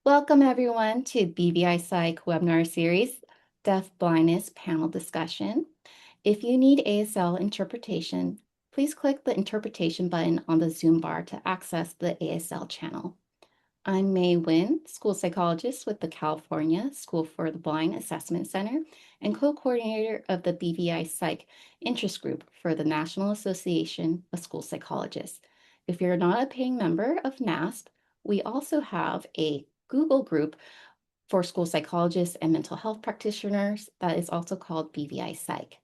Welcome everyone to BVIPsych webinar series, Deaf Blindness Panel Discussion. If you need ASL interpretation, please click the interpretation button on the Zoom bar to access the ASL channel. I'm May Nguyen, school psychologist with the California School for the Blind Assessment Center and co-coordinator of the BVIPsych interest group for the National Association of School Psychologists. If you're not a paying member of NASP, we also have a Google group for school psychologists and mental health practitioners that is also called BVIPsych.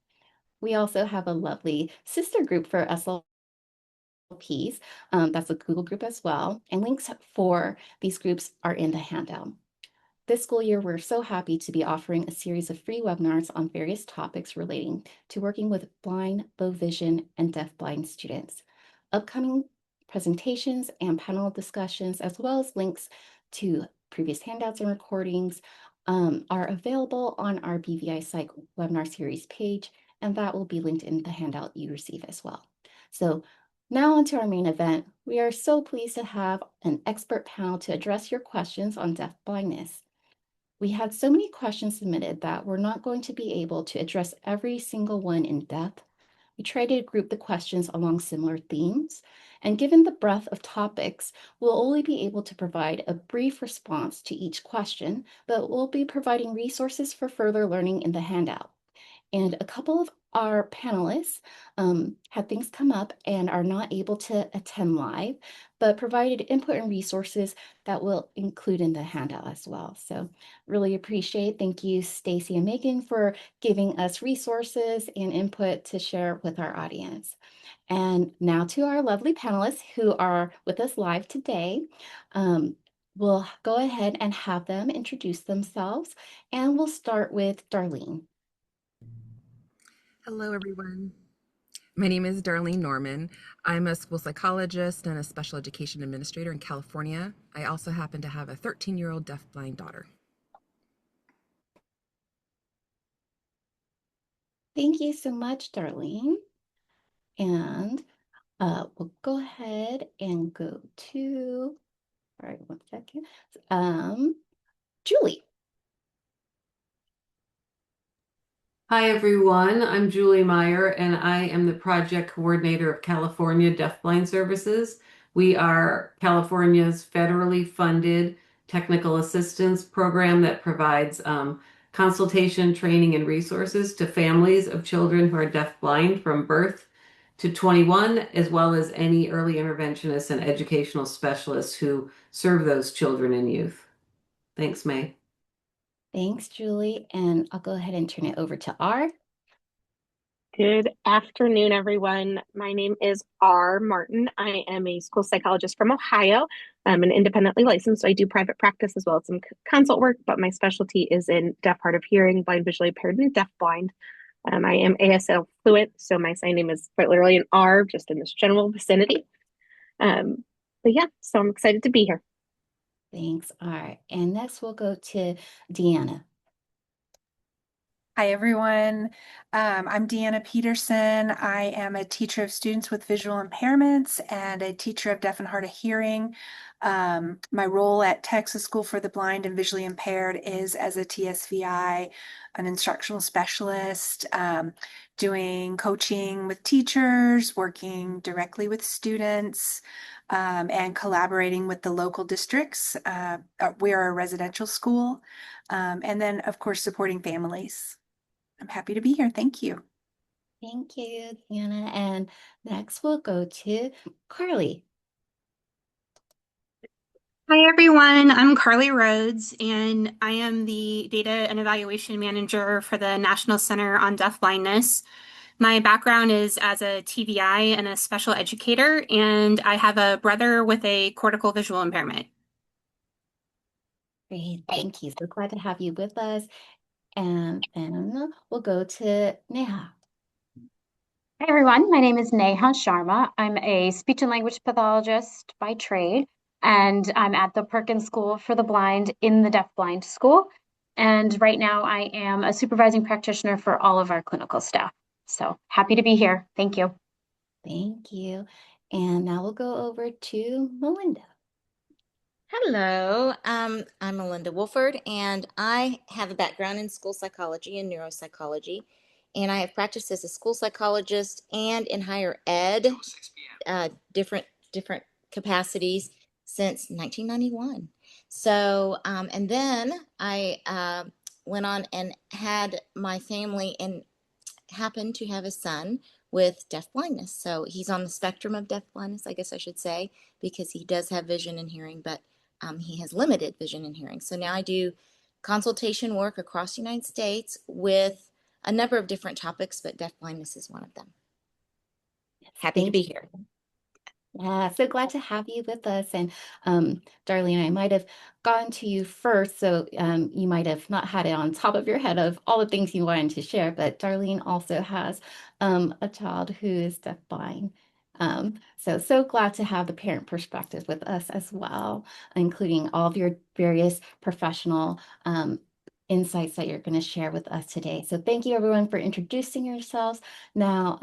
We also have a lovely sister group for SLPs. That's a Google group as well. And links for these groups are in the handout. This school year, we're so happy to be offering a series of free webinars on various topics relating to working with blind, low vision, and deafblind students. Upcoming presentations and panel discussions, as well as links to previous handouts and recordings, are available on our BVIPsych webinar series page, and that will be linked in the handout you receive as well. So now on to our main event. We are so pleased to have an expert panel to address your questions on deaf blindness. We had so many questions submitted that we're not going to be able to address every single one in depth. We tried to group the questions along similar themes, and given the breadth of topics, we'll only be able to provide a brief response to each question, but we'll be providing resources for further learning in the handout. And a couple of our panelists had things come up and are not able to attend live, but provided input and resources that we'll include in the handout as well. So really appreciate, thank you, Stacy and Megan, for giving us resources and input to share with our audience. And now to our lovely panelists who are with us live today. We'll go ahead and have them introduce themselves, and we'll start with Darlene. Hello, everyone. My name is Darlene Norman. I'm a school psychologist and a special education administrator in California. I also happen to have a 13-year-old deafblind daughter. Thank you so much, Darlene. And we'll go ahead and go to, all right, 1 second. Julie. Hi, everyone. I'm Julie Maier, and I am the project coordinator of California Deafblind Services. We are California's federally funded technical assistance program that provides consultation, training, and resources to families of children who are deafblind from birth to 21, as well as any early interventionists and educational specialists who serve those children and youth. Thanks, May. Thanks, Julie. And I'll go ahead and turn it over to R. Good afternoon, everyone. My name is R. Martin. I am a school psychologist from Ohio. I'm an independently licensed, so I do private practice as well as some consult work, but my specialty is in deaf, hard of hearing, blind, visually impaired, and deafblind. I am ASL fluent, so my sign name is quite literally an R, just in this general vicinity. But yeah, so I'm excited to be here. Thanks, R. And next we'll go to Deanna. Hi, everyone. I'm Deanna Peterson. I am a teacher of students with visual impairments and a teacher of deaf and hard of hearing. My role at Texas School for the Blind and Visually Impaired is as a TSVI, an instructional specialist, doing coaching with teachers, working directly with students, and collaborating with the local districts. We are a residential school, and then, of course, supporting families. I'm happy to be here. Thank you. Thank you, Deanna. And next we'll go to Carlie. Hi, everyone. I'm Carlie Rhoads, and I am the Data and Evaluation Manager for the National Center on Deafblindness. My background is as a TVI and a special educator, and I have a brother with a cortical visual impairment. Great, thank you. So glad to have you with us. And then we'll go to Neha. Hi, everyone. My name is Neha Sharma. I'm a speech and language pathologist by trade, and I'm at the Perkins School for the Blind in the Deafblind School. And right now I am a supervising practitioner for all of our clinical staff. So happy to be here. Thank you. Thank you. And now we'll go over to Melinda. Hello, I'm Melinda Wolford, and I have a background in school psychology and neuropsychology, and I have practiced as a school psychologist and in higher ed, different capacities since 1991. So, and then I went on and had my family and happened to have a son with deaf blindness. So he's on the spectrum of deaf blindness, I guess I should say, because he does have vision and hearing, but he has limited vision and hearing. So now I do consultation work across the United States with a number of different topics, but deaf blindness is one of them. Happy to be here. Yeah, so glad to have you with us. And Darlene, I might have gone to you first, so you might have not had it on top of your head of all the things you wanted to share, but Darlene also has a child who is deafblind. So glad to have the parent perspective with us as well, including all of your various professional insights that you're going to share with us today. So thank you everyone for introducing yourselves. Now,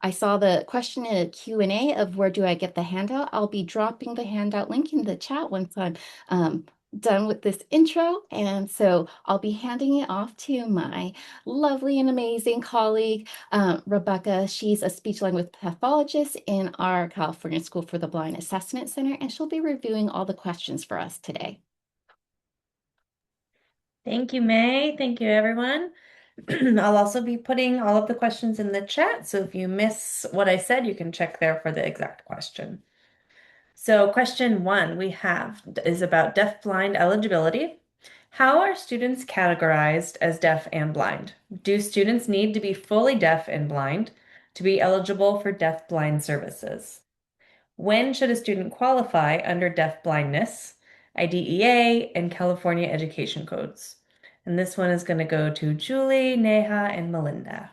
I saw the question in a Q&A of where do I get the handout. I'll be dropping the handout link in the chat once I'm done with this intro. And so I'll be handing it off to my lovely and amazing colleague, Rebecca. She's a speech language pathologist in our California School for the Blind Assessment Center, and she'll be reviewing all the questions for us today. Thank you, May. Thank you, everyone. I'll also be putting all of the questions in the chat, so if you miss what I said, you can check there for the exact question. So question 1 we have is about deaf-blind eligibility. How are students categorized as deaf and blind? Do students need to be fully deaf and blind to be eligible for deaf-blind services? When should a student qualify under deaf blindness, IDEA, and California education codes? And this one is going to go to Julie, Neha, and Melinda.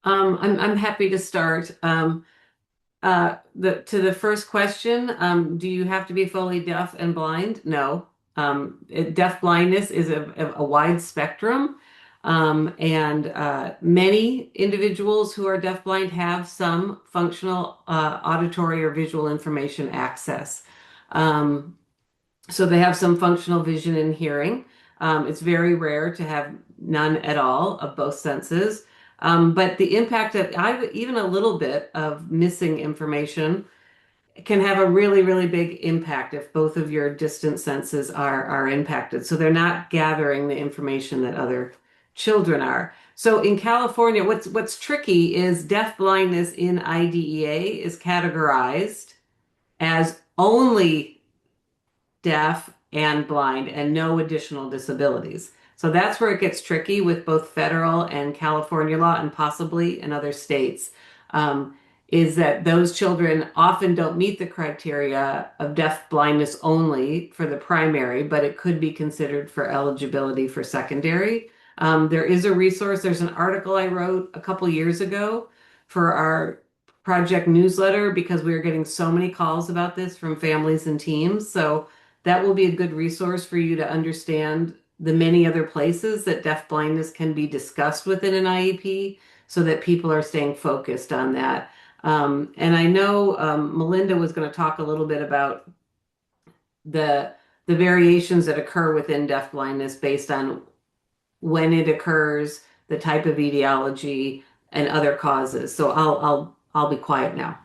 I'm happy to start. To the first question, do you have to be fully deaf and blind? No. Deaf blindness is a wide spectrum. And many individuals who are deafblind have some functional auditory or visual information access. So they have some functional vision and hearing. It's very rare to have none at all of both senses. But the impact of even a little bit of missing information can have a really, really big impact if both of your distant senses are impacted. So they're not gathering the information that other children are. So in California, what's tricky is deaf blindness in IDEA is categorized as only deaf and blind and no additional disabilities. So that's where it gets tricky with both federal and California law and possibly in other states, is that those children often don't meet the criteria of deaf blindness only for the primary, but it could be considered for eligibility for secondary. There is a resource. There's an article I wrote a couple years ago for our project newsletter because we were getting so many calls about this from families and teams. So that will be a good resource for you to understand the many other places that deaf blindness can be discussed within an IEP so that people are staying focused on that. And I know Melinda was going to talk a little bit about the variations that occur within deaf blindness based on when it occurs, the type of etiology, and other causes. So I'll be quiet now.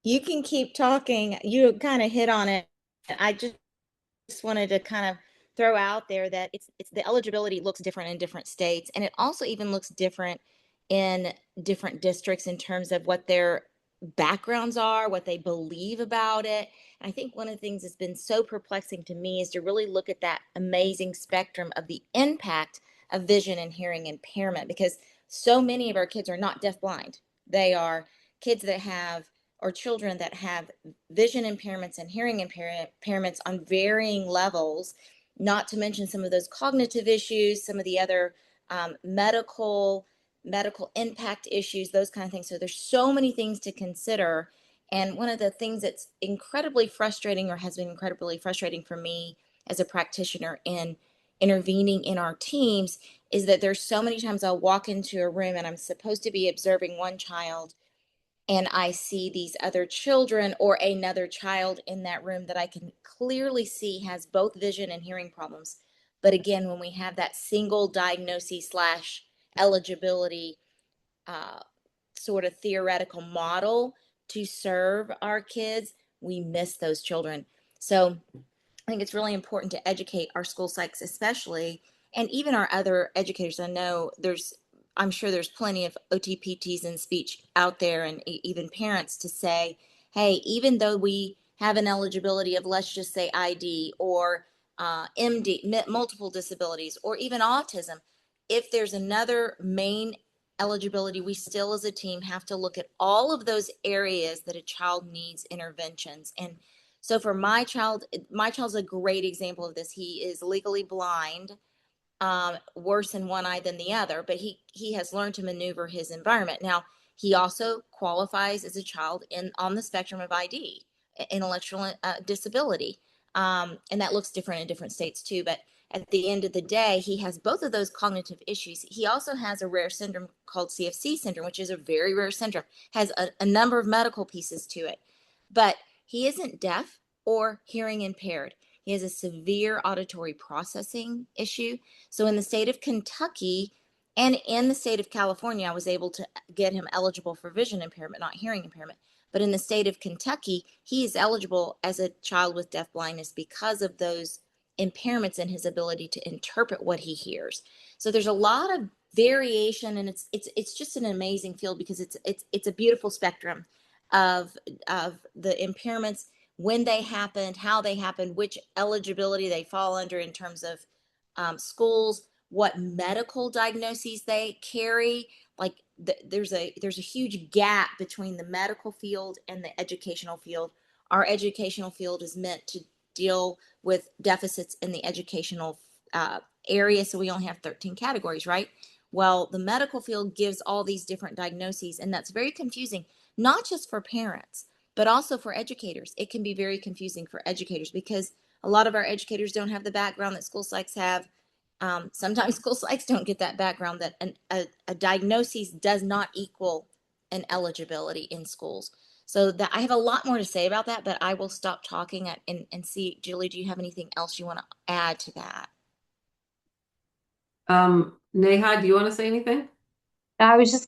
You can keep talking. You kind of hit on it. I just wanted to kind of throw out there that it's the eligibility looks different in different states, and it also even looks different in different districts in terms of what their backgrounds are, what they believe about it. And I think one of the things that's been so perplexing to me is to really look at that amazing spectrum of the impact of vision and hearing impairment, because so many of our kids are not deafblind. They are kids that have or children that have vision impairments and hearing impairments on varying levels, not to mention some of those cognitive issues, some of the other medical impact issues, those kind of things. So there's so many things to consider. And one of the things that's incredibly frustrating, or has been incredibly frustrating for me as a practitioner in intervening in our teams, is that there's so many times I'll walk into a room and I'm supposed to be observing one child, and I see these other children or another child in that room that I can clearly see has both vision and hearing problems. But again, when we have that single diagnosis slash eligibility sort of theoretical model to serve our kids, we miss those children. So I think it's really important to educate our school psychs, especially, and even our other educators. I'm sure there's plenty of OTPTs in speech out there, and even parents to say, hey, even though we have an eligibility of, let's just say, ID or MD, multiple disabilities, or even autism, if there's another main eligibility, we still as a team have to look at all of those areas that a child needs interventions. And so for my child's a great example of this. He is legally blind, worse in one eye than the other, but he has learned to maneuver his environment. Now, he also qualifies as a child on the spectrum of ID, intellectual disability, and that looks different in different states too. But at the end of the day, he has both of those cognitive issues. He also has a rare syndrome called CFC syndrome, which is a very rare syndrome, has a number of medical pieces to it. But he isn't deaf or hearing impaired. He has a severe auditory processing issue. So in the state of Kentucky and in the state of California, I was able to get him eligible for vision impairment, not hearing impairment. But in the state of Kentucky, he is eligible as a child with deaf blindness because of those impairments in his ability to interpret what he hears. So there's a lot of variation, and it's just an amazing field because it's a beautiful spectrum of the impairments, when they happened, how they happened, which eligibility they fall under in terms of schools, what medical diagnoses they carry. Like there's a huge gap between the medical field and the educational field. Our educational field is meant to deal with deficits in the educational area, so we only have 13 categories, right? Well, the medical field gives all these different diagnoses, and that's very confusing, not just for parents, but also for educators. It can be very confusing for educators because a lot of our educators don't have the background that school psychs have. Sometimes school psychs don't get that background, that a diagnosis does not equal an eligibility in schools. So that I have a lot more to say about that, but I will stop talking and see, Julie, do you have anything else you want to add to that? Neha, do you want to say anything? I was just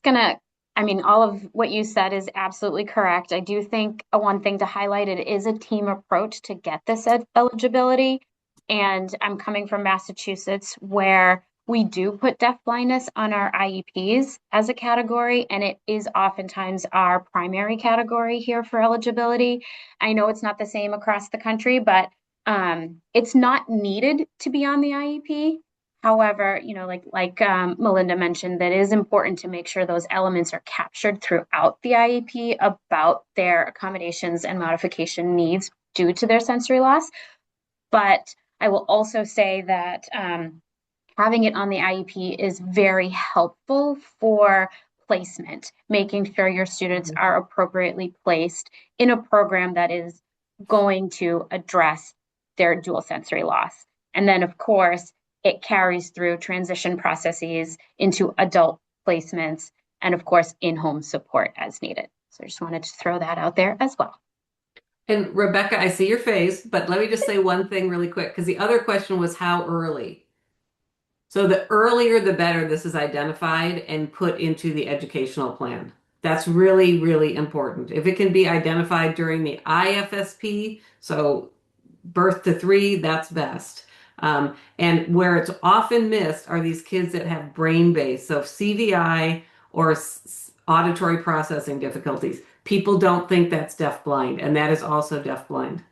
all of what you said is absolutely correct. I do think one thing to highlight, it is a team approach to get this eligibility. And I'm coming from Massachusetts, where we do put deafblindness on our IEPs as a category, and it is oftentimes our primary category here for eligibility. I know it's not the same across the country, but it's not needed to be on the IEP. However, like Melinda mentioned, that it is important to make sure those elements are captured throughout the IEP about their accommodations and modification needs due to their sensory loss. But I will also say that having it on the IEP is very helpful for placement, making sure your students are appropriately placed in a program that is going to address their dual sensory loss. And then, of course, it carries through transition processes into adult placements and, of course, in-home support as needed. So I just wanted to throw that out there as well. And Rebecca, I see your face, but let me just say one thing really quick, because the other question was how early. So the earlier, the better this is identified and put into the educational plan. That's really, really important. If it can be identified during the IFSP, so birth to 3, that's best. And where it's often missed are these kids that have brain base, so CVI or auditory processing difficulties. People don't think that's deafblind, and that is also deafblind.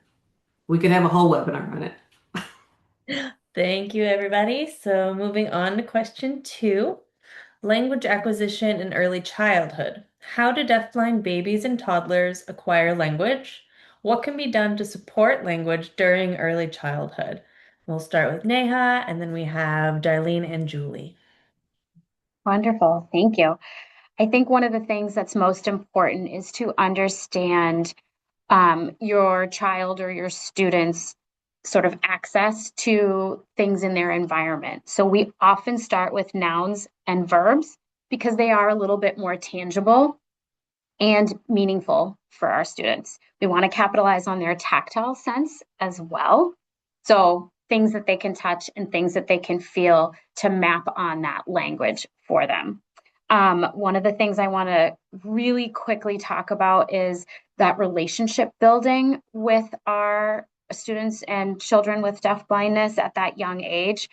We could have a whole webinar on it. Thank you, everybody. So moving on to question 2, language acquisition in early childhood. How do deafblind babies and toddlers acquire language? What can be done to support language during early childhood? We'll start with Neha, and then we have Darlene and Julie. Wonderful. Thank you. I think one of the things that's most important is to understand your child or your students' sort of access to things in their environment. So we often start with nouns and verbs because they are a little bit more tangible. and meaningful for our students. We want to capitalize on their tactile sense as well. So things that they can touch and things that they can feel to map on that language for them. One of the things I want to really quickly talk about is that relationship building with our students and children with deafblindness at that young age.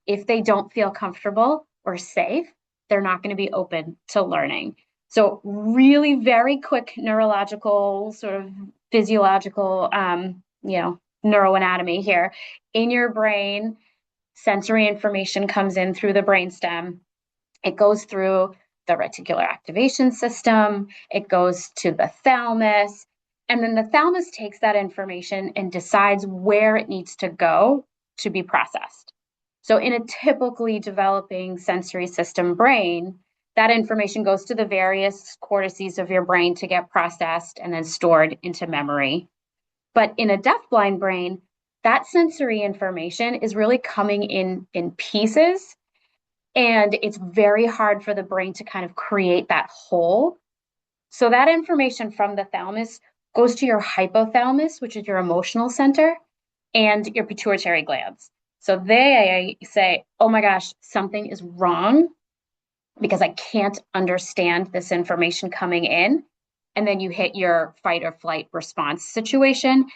If they don't feel comfortable or safe, they're not going to be open to learning. So really very quick neurological, sort of physiological, neuroanatomy here. In your brain, sensory information comes in through the brainstem. It goes through the reticular activation system. It goes to the thalamus. And then the thalamus takes that information and decides where it needs to go to be processed. So in a typically developing sensory system brain, that information goes to the various cortices of your brain to get processed and then stored into memory. But in a deafblind brain, that sensory information is really coming in pieces, and it's very hard for the brain to kind of create that whole. So that information from the thalamus goes to your hypothalamus, which is your emotional center, and your pituitary glands. So they say, oh my gosh, something is wrong because I can't understand this information coming in. And then you hit your fight or flight response situation,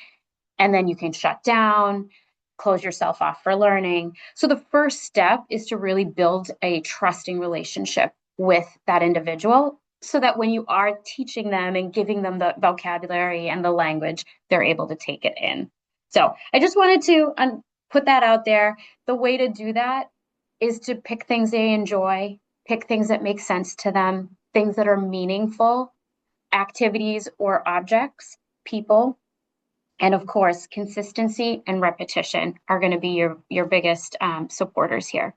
and then you can shut down, close yourself off for learning. So the first step is to really build a trusting relationship with that individual so that when you are teaching them and giving them the vocabulary and the language, they're able to take it in. So I just wanted to put that out there. The way to do that is to pick things they enjoy, pick things that make sense to them, things that are meaningful, activities or objects, people. And of course, consistency and repetition are going to be your biggest supporters here.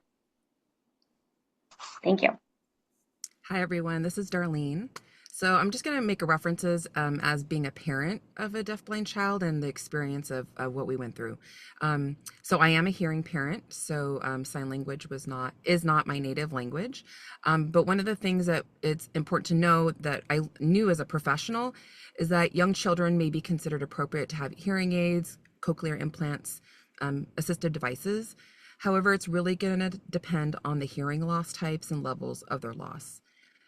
Thank you. Hi, everyone. This is Darlene. So I'm just going to make a references as being a parent of a deafblind child and the experience of what we went through. So I am a hearing parent, so sign language is not my native language. But one of the things that it's important to know that I knew as a professional is that young children may be considered appropriate to have hearing aids, cochlear implants, assistive devices. However, it's really going to depend on the hearing loss types and levels of their loss.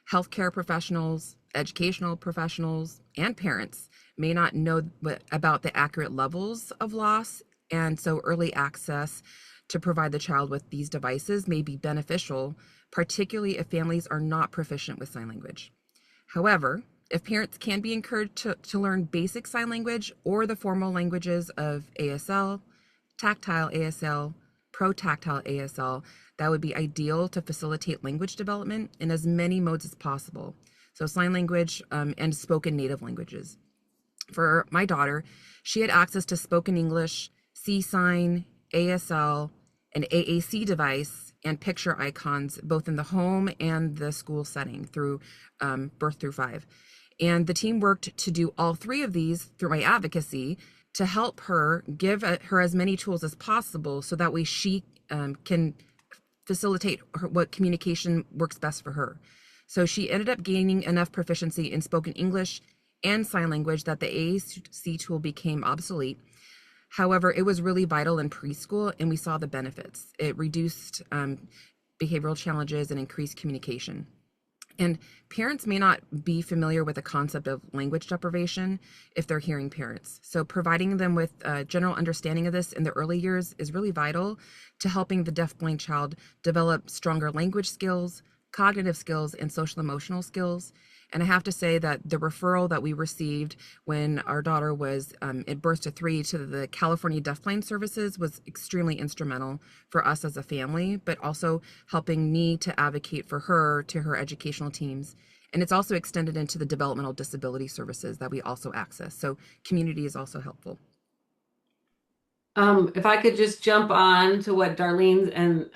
Healthcare professionals, educational professionals, and parents may not know about the accurate levels of loss, and so early access to provide the child with these devices may be beneficial, particularly if families are not proficient with sign language. However, if parents can be encouraged to learn basic sign language or the formal languages of ASL, tactile ASL, pro-tactile ASL, that would be ideal to facilitate language development in as many modes as possible. So sign language and spoken native languages. For my daughter, she had access to spoken English, C-sign, ASL, an AAC device, and picture icons, both in the home and the school setting through birth through 5. And the team worked to do all 3 of these through my advocacy to help her, give her as many tools as possible so that way she can facilitate what communication works best for her. So she ended up gaining enough proficiency in spoken English and sign language that the AAC tool became obsolete. However, it was really vital in preschool, and we saw the benefits. It reduced behavioral challenges and increased communication. And parents may not be familiar with the concept of language deprivation if they're hearing parents. So providing them with a general understanding of this in the early years is really vital to helping the deafblind child develop stronger language skills, cognitive skills, and social emotional skills. And I have to say that the referral that we received when our daughter was at birth to 3 to the California Deafblind Services was extremely instrumental for us as a family, but also helping me to advocate for her to her educational teams. And it's also extended into the developmental disability services that we also access. So community is also helpful. If I could just jump on to what Darlene and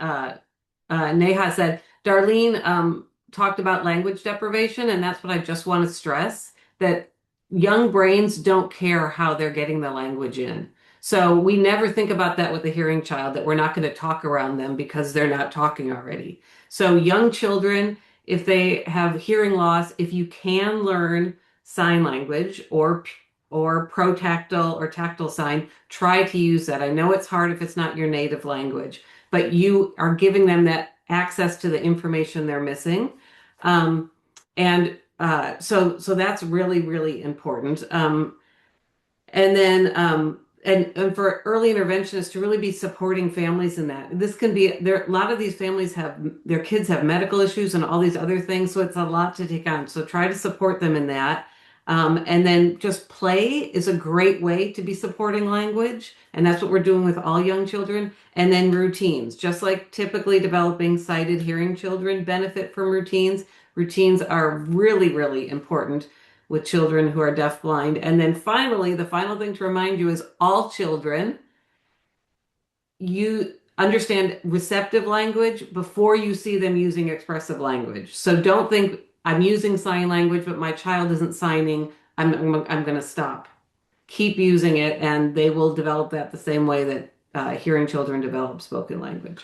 Neha said. Darlene talked about language deprivation, and that's what I just want to stress, that young brains don't care how they're getting the language in. So we never think about that with a hearing child, that we're not going to talk around them because they're not talking already. So young children if they have hearing loss, if you can learn sign language or protactile or tactile sign, try to use that. I know it's hard if it's not your native language, but you are giving them that access to the information they're missing. So that's really, really important. And then and for early interventionists to really be supporting families in that. This can be there. A lot of these families have their kids have medical issues and all these other things, so it's a lot to take on. So try to support them in that. And then just play is a great way to be supporting language, and that's what we're doing with all young children. And then routines, just like typically developing sighted hearing children benefit from routines. Routines are really, really important with children who are deafblind. And then finally, the final thing to remind you is all children, you understand receptive language before you see them using expressive language. So don't think I'm using sign language, but my child isn't signing. I'm going to stop. Keep using it, and they will develop that the same way that hearing children develop spoken language.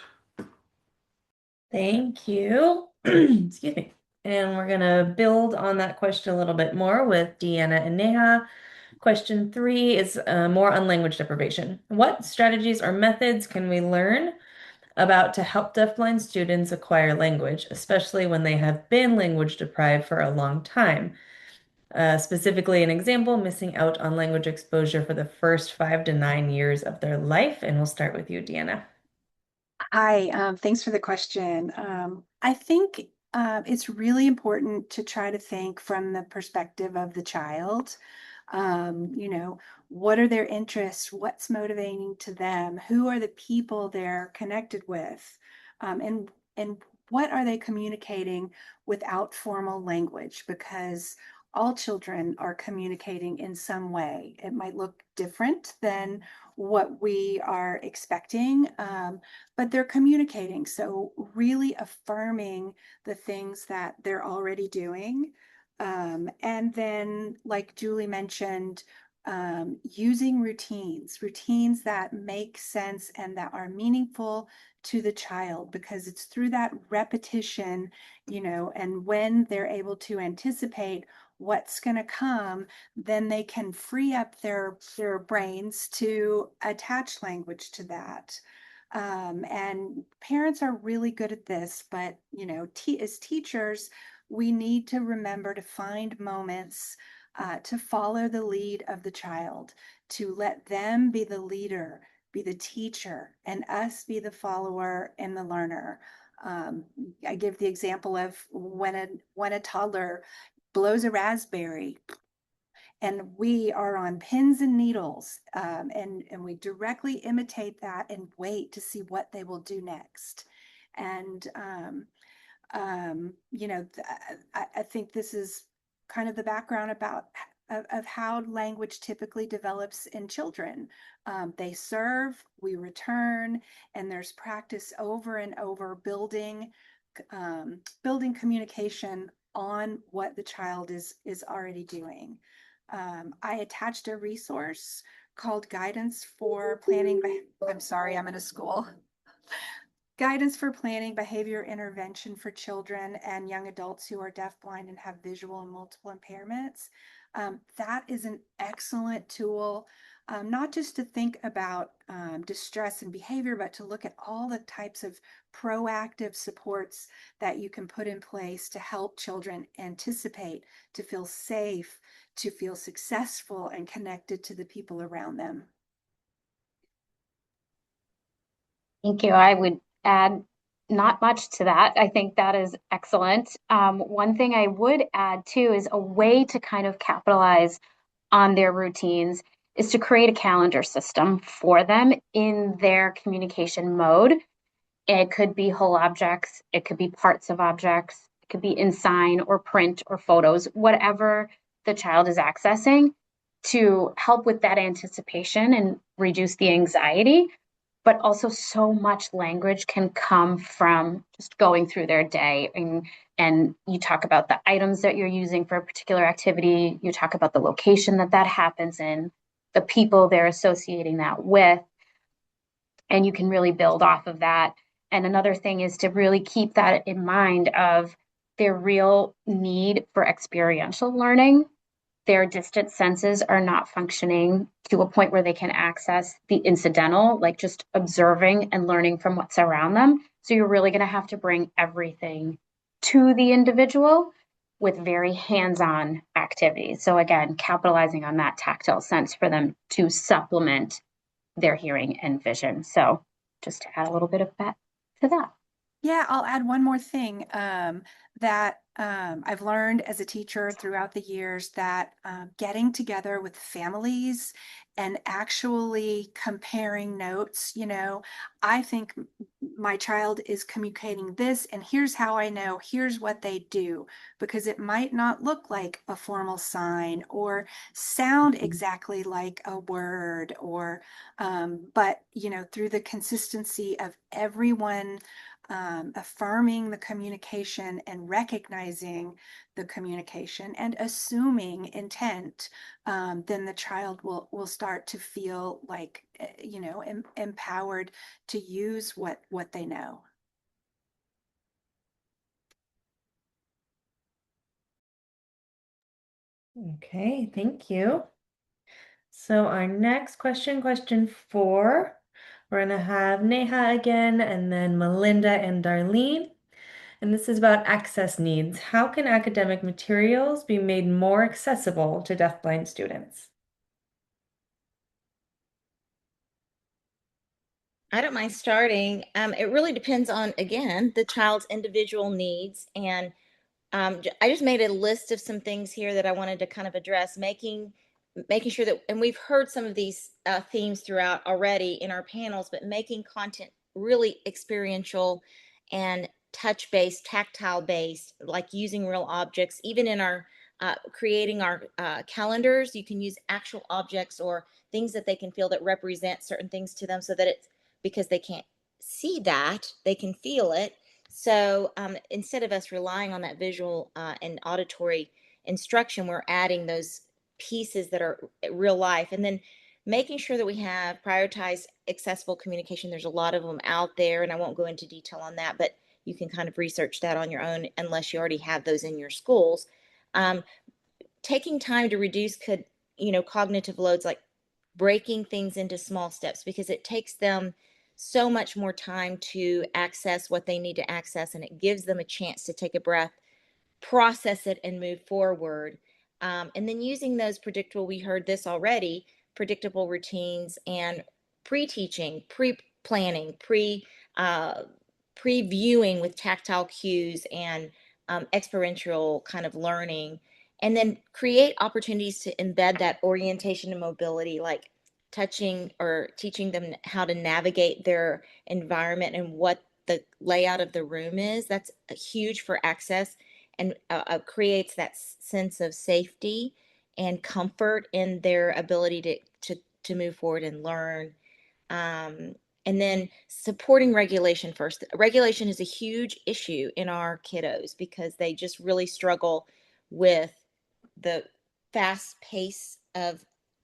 Thank you. Excuse me. And we're going to build on that question a little bit more with Deanna and Neha. Question 3 is more on language deprivation. What strategies or methods can we learn about to help deafblind students acquire language, especially when they have been language deprived for a long time? Specifically, an example, missing out on language exposure for the first 5 to 9 years of their life. And we'll start with you, Deanna. Hi, thanks for the question. I think it's really important to try to think from the perspective of the child. What are their interests? What's motivating to them? Who are the people they're connected with? And what are they communicating without formal language? Because all children are communicating in some way. It might look different than what we are expecting, but they're communicating. So really affirming the things that they're already doing. And then, like Julie mentioned, using routines that make sense and that are meaningful to the child, because it's through that repetition, and when they're able to anticipate what's going to come, then they can free up their brains to attach language to that. And parents are really good at this, but as teachers, we need to remember to find moments to follow the lead of the child, to let them be the leader, be the teacher, and us be the follower and the learner. I give the example of when a toddler blows a raspberry, and we are on pins and needles, and we directly imitate that and wait to see what they will do next. And I think this is kind of the background of how language typically develops in children. They serve, we return, and there's practice over and over building communication on what the child is already doing. I attached a resource called Guidance for Planning. I'm sorry, I'm in a school. Guidance for Planning Behavior Intervention for Children and Young Adults who are deafblind and have visual and multiple impairments. That is an excellent tool, not just to think about distress and behavior, but to look at all the types of proactive supports that you can put in place to help children anticipate, to feel safe, to feel successful and connected to the people around them. Thank you. I would add not much to that. I think that is excellent. One thing I would add too is a way to kind of capitalize on their routines is to create a calendar system for them in their communication mode. It could be whole objects, it could be parts of objects, it could be in sign or print or photos, whatever the child is accessing, to help with that anticipation and reduce the anxiety. But also so much language can come from just going through their day. And you talk about the items that you're using for a particular activity. You talk about the location that happens in, the people they're associating that with. And you can really build off of that. And another thing is to really keep that in mind of their real need for experiential learning. Their distant senses are not functioning to a point where they can access the incidental, like just observing and learning from what's around them. So you're really going to have to bring everything to the individual with very hands-on activities. So again, capitalizing on that tactile sense for them to supplement their hearing and vision. So just to add a little bit of that to that. Yeah, I'll add one more thing that I've learned as a teacher throughout the years, that getting together with families and actually comparing notes, I think my child is communicating this, and here's how I know, here's what they do, because it might not look like a formal sign or sound exactly like a word, or but through the consistency of everyone affirming the communication and recognizing the communication and assuming intent, then the child will start to feel like, empowered to use what they know. Okay, thank you. So our next question, question 4, we're going to have Neha again, and then Melinda and Darlene. And this is about access needs. How can academic materials be made more accessible to deafblind students? I don't mind starting. It really depends on, again, the child's individual needs. And I just made a list of some things here that I wanted to kind of address, making sure that, and we've heard some of these themes throughout already in our panels, but making content really experiential and touch-based, tactile-based, like using real objects. Even in our creating our calendars, you can use actual objects or things that they can feel that represent certain things to them, so that it's, because they can't see that, they can feel it. So instead of us relying on that visual and auditory instruction, we're adding those pieces that are real life, and then making sure that we have prioritized accessible communication. There's a lot of them out there, and I won't go into detail on that, but you can kind of research that on your own unless you already have those in your schools. Taking time to reduce cognitive loads, like breaking things into small steps, because it takes them so much more time to access what they need to access, and it gives them a chance to take a breath, process it, and move forward. And then using those predictable, we heard this already, predictable routines and pre-teaching, pre-planning, previewing with tactile cues and experiential kind of learning. And then create opportunities to embed that orientation and mobility, like touching or teaching them how to navigate their environment and what the layout of the room is. That's huge for access, and creates that sense of safety and comfort in their ability to move forward and learn. And then supporting regulation first. Regulation is a huge issue in our kiddos because they just really struggle with the fast pace of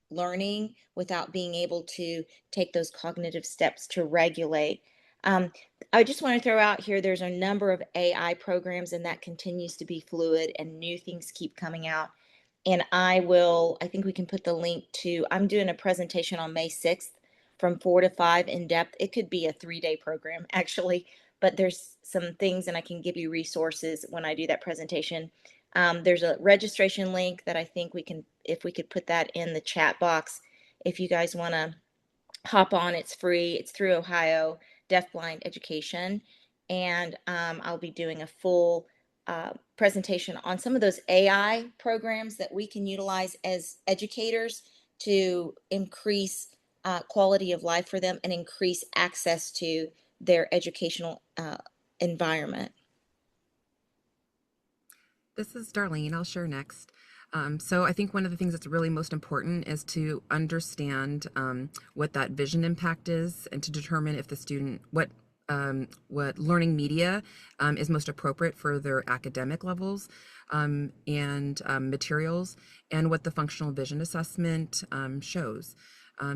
learning without being able to take those cognitive steps to regulate. I just want to throw out here, there's a number of AI programs, and that continues to be fluid, and new things keep coming out. And I think we can put the link to, I'm doing a presentation on May 6th from 4 to 5 in depth. It could be a 3-day program actually, but there's some things, and I can give you resources when I do that presentation. There's a registration link that I think if we could put that in the chat box, if you guys want to hop on, it's free. It's through Ohio Deafblind Education. And I'll be doing a full presentation on some of those AI programs that we can utilize as educators to increase quality of life for them and increase access to their educational environment. This is Darlene. I'll share next. So I think one of the things that's really most important is to understand what that vision impact is, and to determine if the student, what learning media is most appropriate for their academic levels and materials, and what the functional vision assessment shows.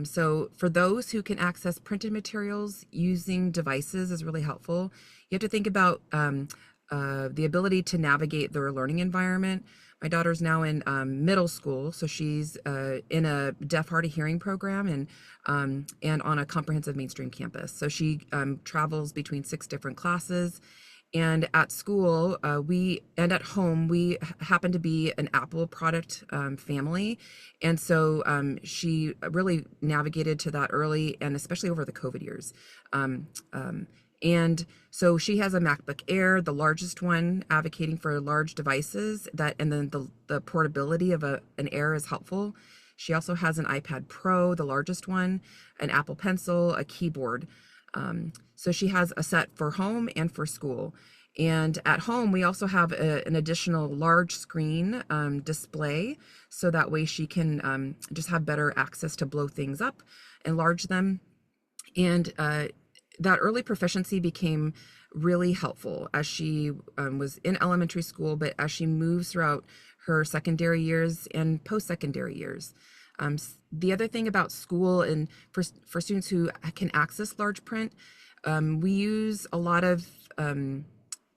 So for those who can access printed materials, using devices is really helpful. You have to think about the ability to navigate their learning environment. My daughter's now in middle school, so she's in a deaf, hard of hearing program and on a comprehensive mainstream campus. So she travels between 6 different classes. And at school, and at home, we happen to be an Apple product family. And so she really navigated to that early, and especially over the COVID years. And so she has a MacBook Air, the largest one, advocating for large devices, and then the portability of an Air is helpful. She also has an iPad Pro, the largest one, an Apple Pencil, a keyboard. So she has a set for home and for school. And at home, we also have an additional large screen display, so that way she can just have better access to blow things up, enlarge them. And that early proficiency became really helpful as she was in elementary school, but as she moves throughout her secondary years and post-secondary years. The other thing about school, and for students who can access large print, we use a lot of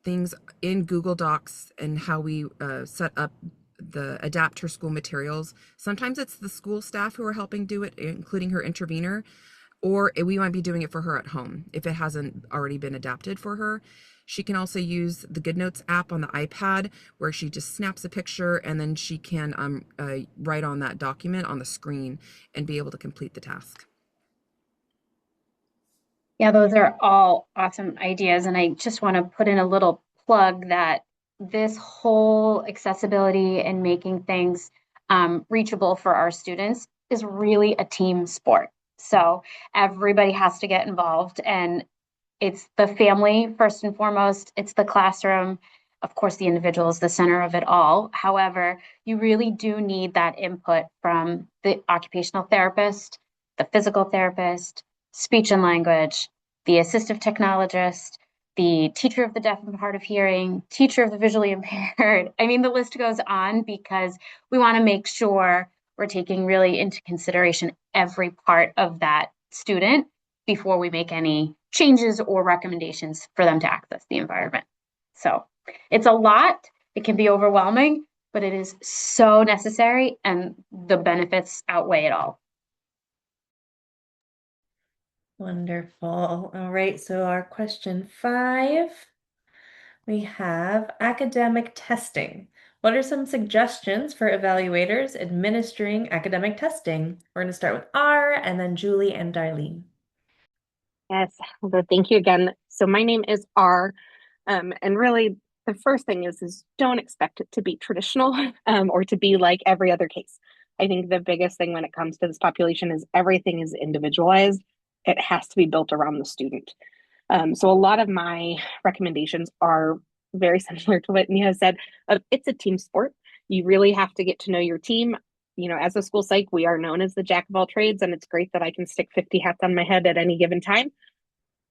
things in Google Docs and how we set up adapt her school materials. Sometimes it's the school staff who are helping do it, including her intervener, or we might be doing it for her at home if it hasn't already been adapted for her. She can also use the GoodNotes app on the iPad, where she just snaps a picture and then she can write on that document on the screen and be able to complete the task. Yeah, those are all awesome ideas. And I just want to put in a little plug that this whole accessibility and making things reachable for our students is really a team sport. So everybody has to get involved, and it's the family first and foremost. It's the classroom. Of course, the individual is the center of it all. However, you really do need that input from the occupational therapist, the physical therapist, speech and language, the assistive technologist, the teacher of the deaf and hard of hearing, teacher of the visually impaired. I mean, the list goes on, because we want to make sure we're taking really into consideration every part of that student before we make any changes or recommendations for them to access the environment. So it's a lot. It can be overwhelming, but it is so necessary, and the benefits outweigh it all. Wonderful. All right, so our question 5, we have academic testing. What are some suggestions for evaluators administering academic testing? We're going to start with R, and then Julie and Darlene. Yes, well, thank you again. So my name is R, and really the first thing is don't expect it to be traditional or to be like every other case. I think the biggest thing when it comes to this population is everything is individualized. It has to be built around the student. So a lot of my recommendations are very similar to what Neha said. It's a team sport. You really have to get to know your team. You know, as a school psych, we are known as the jack of all trades, and it's great that I can stick 50 hats on my head at any given time.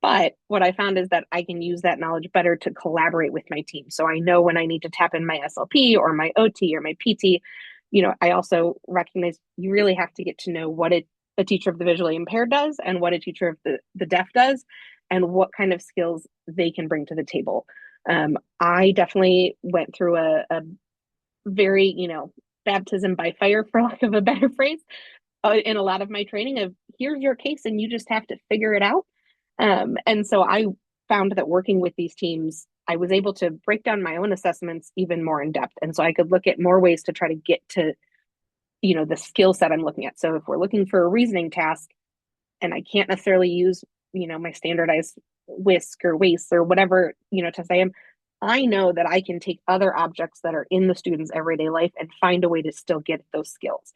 But what I found is that I can use that knowledge better to collaborate with my team. So I know when I need to tap in my SLP or my OT or my PT. You know, I also recognize you really have to get to know what a teacher of the visually impaired does and what a teacher of the deaf does, and what kind of skills they can bring to the table. I definitely went through a very, baptism by fire, for lack of a better phrase, in a lot of my training of here's your case and you just have to figure it out. And so I found that working with these teams, I was able to break down my own assessments even more in depth. And so I could look at more ways to try to get to, the skill set I'm looking at. So if we're looking for a reasoning task and I can't necessarily use, my standardized whisk or WACE or whatever, test I know that I can take other objects that are in the student's everyday life and find a way to still get those skills.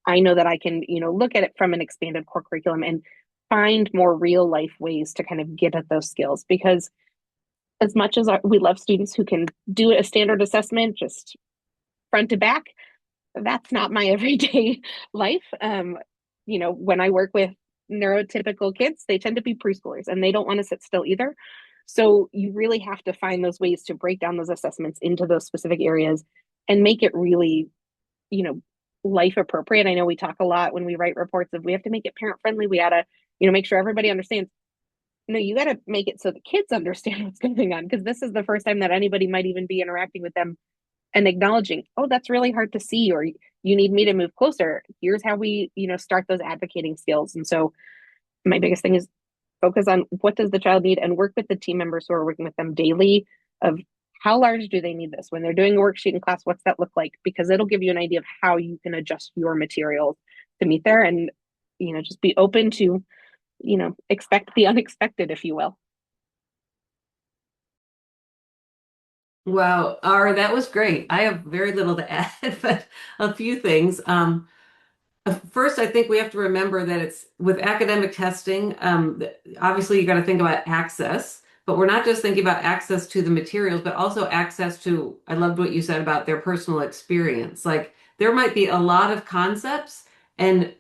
I know that I can, look at it from an expanded core curriculum and find more real life ways to kind of get at those skills, because as much as we love students who can do a standard assessment just front to back, that's not my everyday life. When I work with neurotypical kids, they tend to be preschoolers and they don't want to sit still either. So you really have to find those ways to break down those assessments into those specific areas and make it really, life appropriate. I know we talk a lot when we write reports of we have to make it parent friendly. We gotta, make sure everybody understands no, you got to make it so the kids understand what's going on, because this is the first time that anybody might even be interacting with them and acknowledging, oh, that's really hard to see, or you need me to move closer. Here's how we, start those advocating skills. And so my biggest thing is focus on what does the child need and work with the team members who are working with them daily of how large do they need this when they're doing a worksheet in class, what's that look like, because it'll give you an idea of how you can adjust your materials to meet there. And just be open to expect the unexpected, if you will. Wow, that was great. I have very little to add, but a few things. First, I think we have to remember that it's with academic testing, obviously you got to think about access, but we're not just thinking about access to the materials, but also access to, I loved what you said about their personal experience. Like there might be a lot of concepts and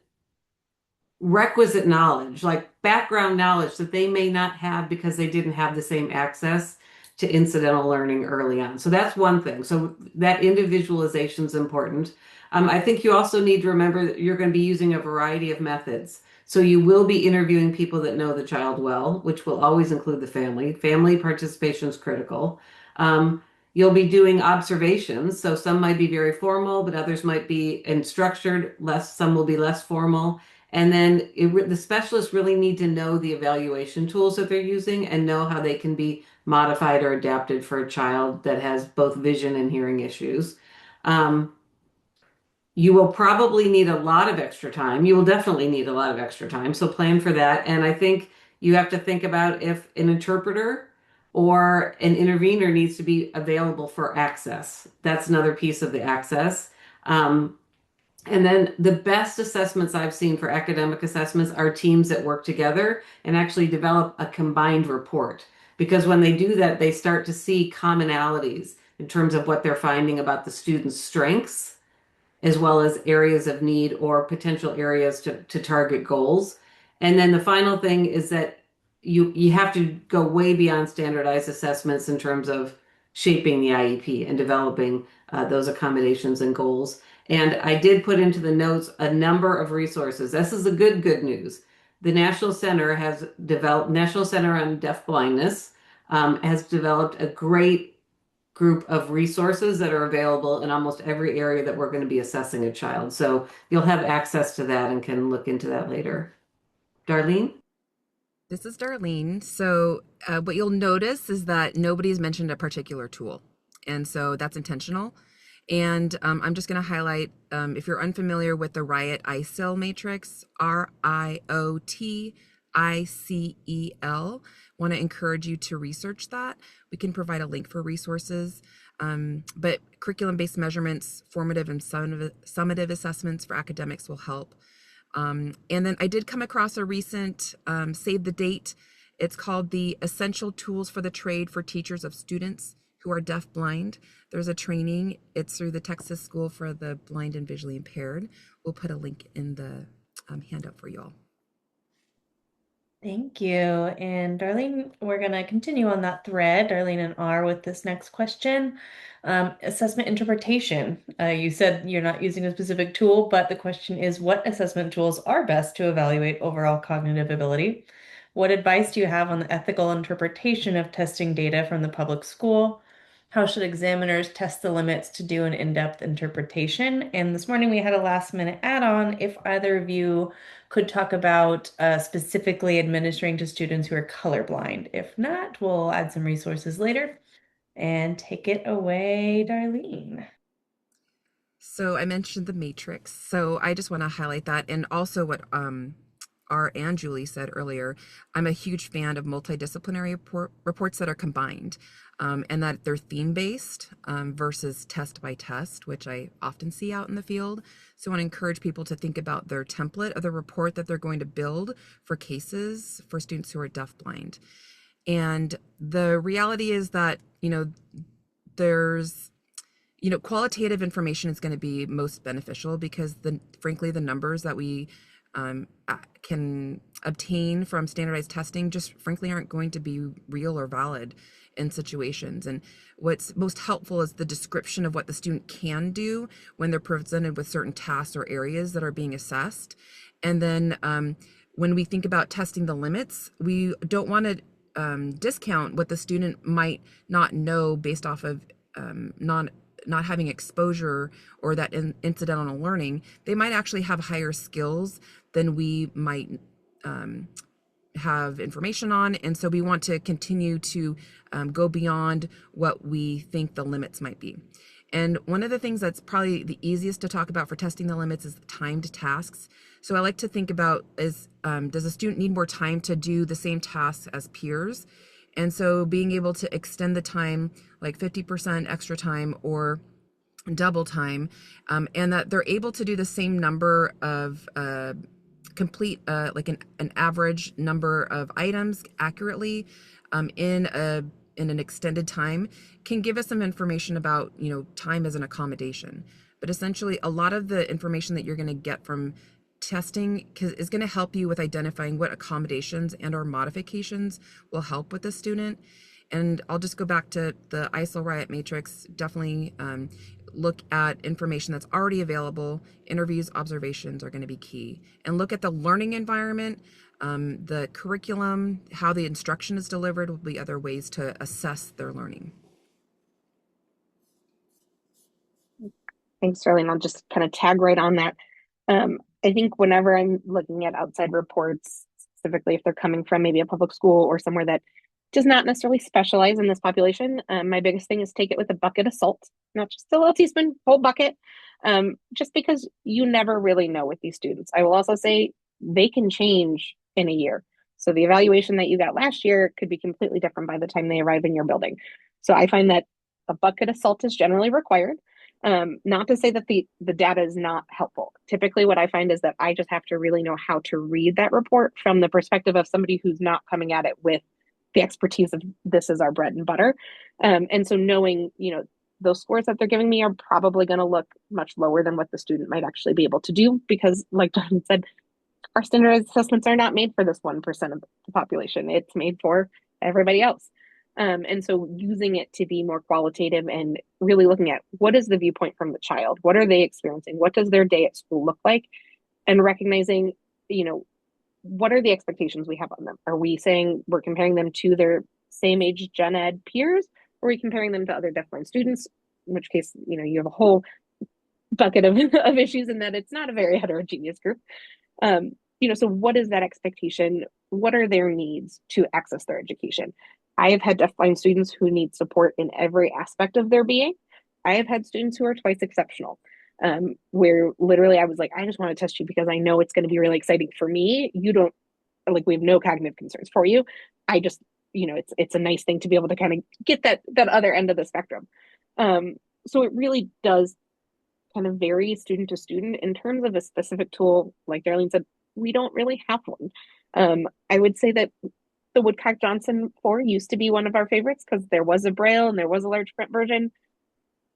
requisite knowledge, like background knowledge that they may not have because they didn't have the same access to incidental learning early on. So that's one thing. So that individualization is important. I think you also need to remember that you're going to be using a variety of methods. So you will be interviewing people that know the child well, which will always include the family. Family participation is critical. You'll be doing observations. So some might be very formal, but others might be structured, some will be less formal. And then the specialists really need to know the evaluation tools that they're using and know how they can be modified or adapted for a child that has both vision and hearing issues. You will probably need a lot of extra time. You will definitely need a lot of extra time. So plan for that. And I think you have to think about if an interpreter or an intervener needs to be available for access. That's another piece of the access. And then the best assessments I've seen for academic assessments are teams that work together and actually develop a combined report. Because when they do that, they start to see commonalities in terms of what they're finding about the students' strengths, as well as areas of need or potential areas to target goals. And then the final thing is that you have to go way beyond standardized assessments in terms of shaping the IEP and developing those accommodations and goals. And I did put into the notes a number of resources. This is the good news. The National Center on Deafblindness has developed a great group of resources that are available in almost every area that we're going to be assessing a child. So you'll have access to that and can look into that later. Darlene? This is Darlene. So what you'll notice is that nobody's mentioned a particular tool. And so that's intentional. And I'm just going to highlight, if you're unfamiliar with the Riot ICEL matrix, RIOTICEL, want to encourage you to research that. We can provide a link for resources, but curriculum-based measurements, formative and summative assessments for academics will help. And then I did come across a recent save the date. It's called the Essential Tools for the Trade for Teachers of Students who are deaf-blind. There's a training. It's through the Texas School for the Blind and Visually Impaired. We'll put a link in the handout for you all. Thank you. And Darlene, we're going to continue on that thread, Darlene and R, with this next question. Assessment interpretation. You said you're not using a specific tool, but the question is, what assessment tools are best to evaluate overall cognitive ability? What advice do you have on the ethical interpretation of testing data from the public school? How should examiners test the limits to do an in-depth interpretation? And this morning we had a last-minute add-on. If either of you could talk about specifically administering to students who are colorblind. If not, we'll add some resources later. And take it away, Darlene. So I mentioned the matrix. So I just want to highlight that. And also what R and Julie said earlier, I'm a huge fan of multidisciplinary reports that are combined and that they're theme-based versus test by test, which I often see out in the field. So I want to encourage people to think about their template of the report that they're going to build for cases for students who are deafblind. And the reality is that, there's qualitative information is going to be most beneficial because frankly, the numbers that we can obtain from standardized testing just frankly aren't going to be real or valid in situations. And what's most helpful is the description of what the student can do when they're presented with certain tasks or areas that are being assessed. And then when we think about testing the limits, we don't want to discount what the student might not know based off of not having exposure or that incidental learning. They might actually have higher skills than we might have information on. And so we want to continue to go beyond what we think the limits might be. And one of the things that's probably the easiest to talk about for testing the limits is the timed tasks. So I like to think about is, does a student need more time to do the same tasks as peers? And so being able to extend the time, like 50% extra time or double time, and that they're able to do the same number of complete like an average number of items accurately in an extended time can give us some information about, you know, time as an accommodation. But essentially a lot of the information that you're going to get from testing is going to help you with identifying what accommodations and or modifications will help with the student. And I'll just go back to the ISIL Riot Matrix. Definitely look at information that's already available. Interviews, observations are going to be key. And look at the learning environment, the curriculum, how the instruction is delivered will be other ways to assess their learning. Thanks, Darlene. I'll just kind of tag right on that. I think whenever I'm looking at outside reports, specifically if they're coming from maybe a public school or somewhere that does not necessarily specialize in this population, my biggest thing is take it with a bucket of salt, not just a little teaspoon, whole bucket, just because you never really know with these students. I will also say they can change in a year. So the evaluation that you got last year could be completely different by the time they arrive in your building. So I find that a bucket of salt is generally required. Not to say that the data is not helpful. Typically what I find is that I just have to really know how to read that report from the perspective of somebody who's not coming at it with the expertise of this is our bread and butter. And so knowing, you know, those scores that they're giving me are probably going to look much lower than what the student might actually be able to do, because like John said, our standardized assessments are not made for this 1% of the population. It's made for everybody else. And so using it to be more qualitative and really looking at what is the viewpoint from the child? What are they experiencing? What does their day at school look like? And recognizing, you know, what are the expectations we have on them? Are we saying we're comparing them to their same age gen ed peers? Or are we comparing them to other deafblind students? In which case, you know, you have a whole bucket of issues in that it's not a very heterogeneous group. You know, so what is that expectation? What are their needs to access their education? I have had deafblind students who need support in every aspect of their being. I have had students who are twice exceptional, where literally I was like, I just want to test you because I know it's going to be really exciting for me. You don't, like, we have no cognitive concerns for you. I just, you know, it's a nice thing to be able to kind of get that other end of the spectrum. So it really does kind of vary student to student. In terms of a specific tool, like Darlene said, we don't really have one. I would say that the Woodcock Johnson 4 used to be one of our favorites because there was a Braille and there was a large print version.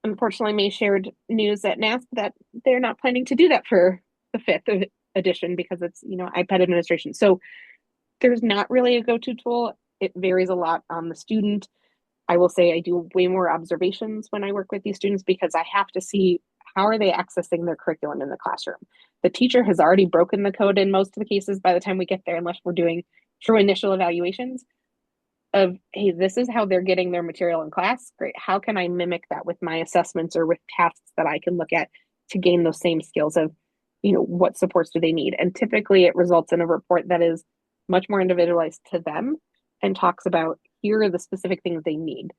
Unfortunately, May shared news at NASP that they're not planning to do that for the 5th edition because it's, you know, iPad administration. So there's not really a go-to tool. It varies a lot on the student. I will say I do way more observations when I work with these students because I have to see how are they accessing their curriculum in the classroom. The teacher has already broken the code in most of the cases by the time we get there, unless we're doing true initial evaluations of, hey, this is how they're getting their material in class. Great. How can I mimic that with my assessments or with tasks that I can look at to gain those same skills of, you know, what supports do they need? And typically it results in a report that is much more individualized to them and talks about here are the specific things they need.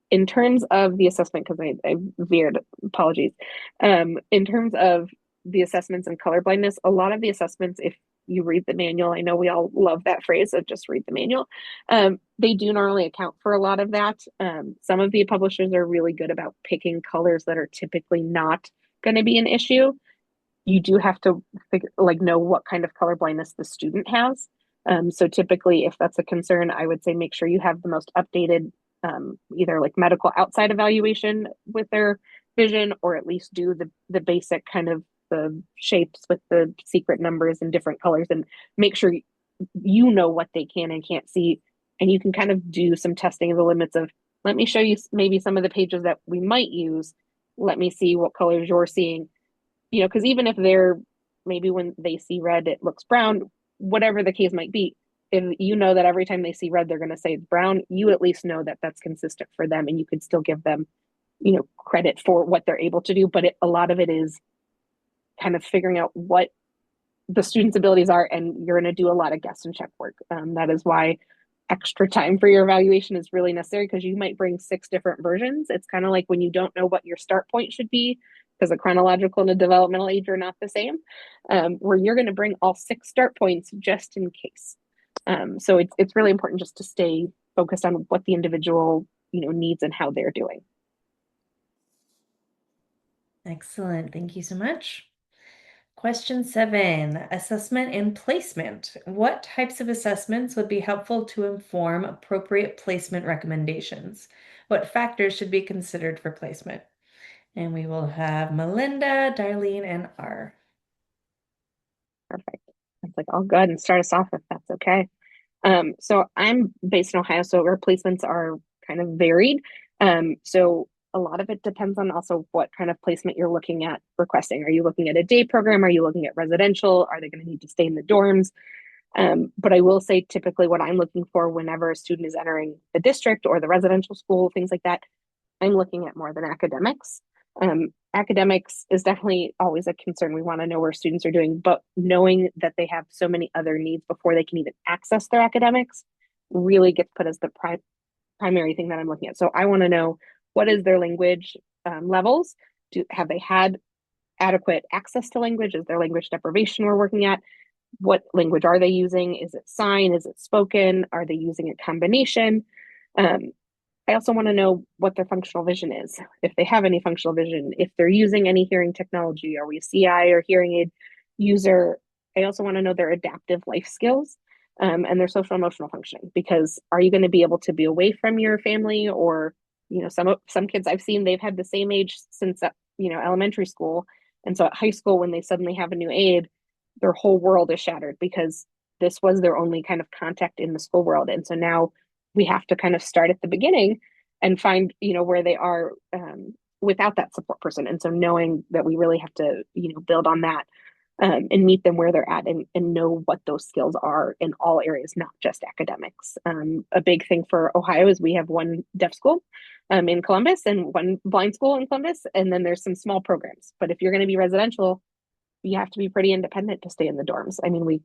In terms of the assessment, because I veered, apologies. In terms of the assessments and colorblindness, a lot of the assessments, if you read the manual, I know we all love that phrase of just read the manual. They do normally account for a lot of that. Some of the publishers are really good about picking colors that are typically not going to be an issue. You do have to know what kind of color blindness the student has. So typically, if that's a concern, I would say make sure you have the most updated either like medical outside evaluation with their vision, or at least do the basic kind of the shapes with the secret numbers and different colors, and make sure you know what they can and can't see. And you can kind of do some testing of the limits of, let me show you maybe some of the pages that we might use. Let me see what colors you're seeing, you know, because even if they're maybe when they see red, it looks brown, whatever the case might be. If you know that every time they see red, they're going to say it's brown, you at least know that that's consistent for them, and you could still give them, credit for what they're able to do. But a lot of it is kind of figuring out what the student's abilities are, and you're going to do a lot of guess and check work. That is why extra time for your evaluation is really necessary, because you might bring 6 different versions. It's kind of like when you don't know what your start point should be, because a chronological and a developmental age are not the same, where you're going to bring all 6 start points just in case. So it's really important just to stay focused on what the individual needs and how they're doing. Excellent. Thank you so much. Question 7, assessment and placement. What types of assessments would be helpful to inform appropriate placement recommendations? What factors should be considered for placement? And we will have Melinda, Darlene, and R. Perfect. It's like, I'll go ahead and start us off if that's okay. So I'm based in Ohio, so our placements are kind of varied. So a lot of it depends on also what kind of placement you're looking at requesting. Are you looking at a day program? Are you looking at residential? Are they going to need to stay in the dorms? But I will say typically what I'm looking for whenever a student is entering the district or the residential school, things like that, I'm looking at more than academics. Academics is definitely always a concern. We want to know where students are doing, but knowing that they have so many other needs before they can even access their academics really gets put as the primary thing that I'm looking at. So I want to know, what is their language levels? Have they had adequate access to language? Is there language deprivation we're working at? What language are they using? Is it sign? Is it spoken? Are they using a combination? I also want to know what their functional vision is, if they have any functional vision, if they're using any hearing technology, are we a CI or hearing aid user? I also want to know their adaptive life skills and their social emotional functioning, because are you going to be able to be away from your family? Or, some kids I've seen, they've had the same age since, elementary school. And so at high school, when they suddenly have a new aid, their whole world is shattered because this was their only kind of contact in the school world. And so now we have to kind of start at the beginning and find, where they are without that support person. And so knowing that we really have to, build on that and meet them where they're at, and know what those skills are in all areas, not just academics. A big thing for Ohio is we have one deaf school in Columbus and one blind school in Columbus. And then there's some small programs. But if you're going to be residential, you have to be pretty independent to stay in the dorms. I mean,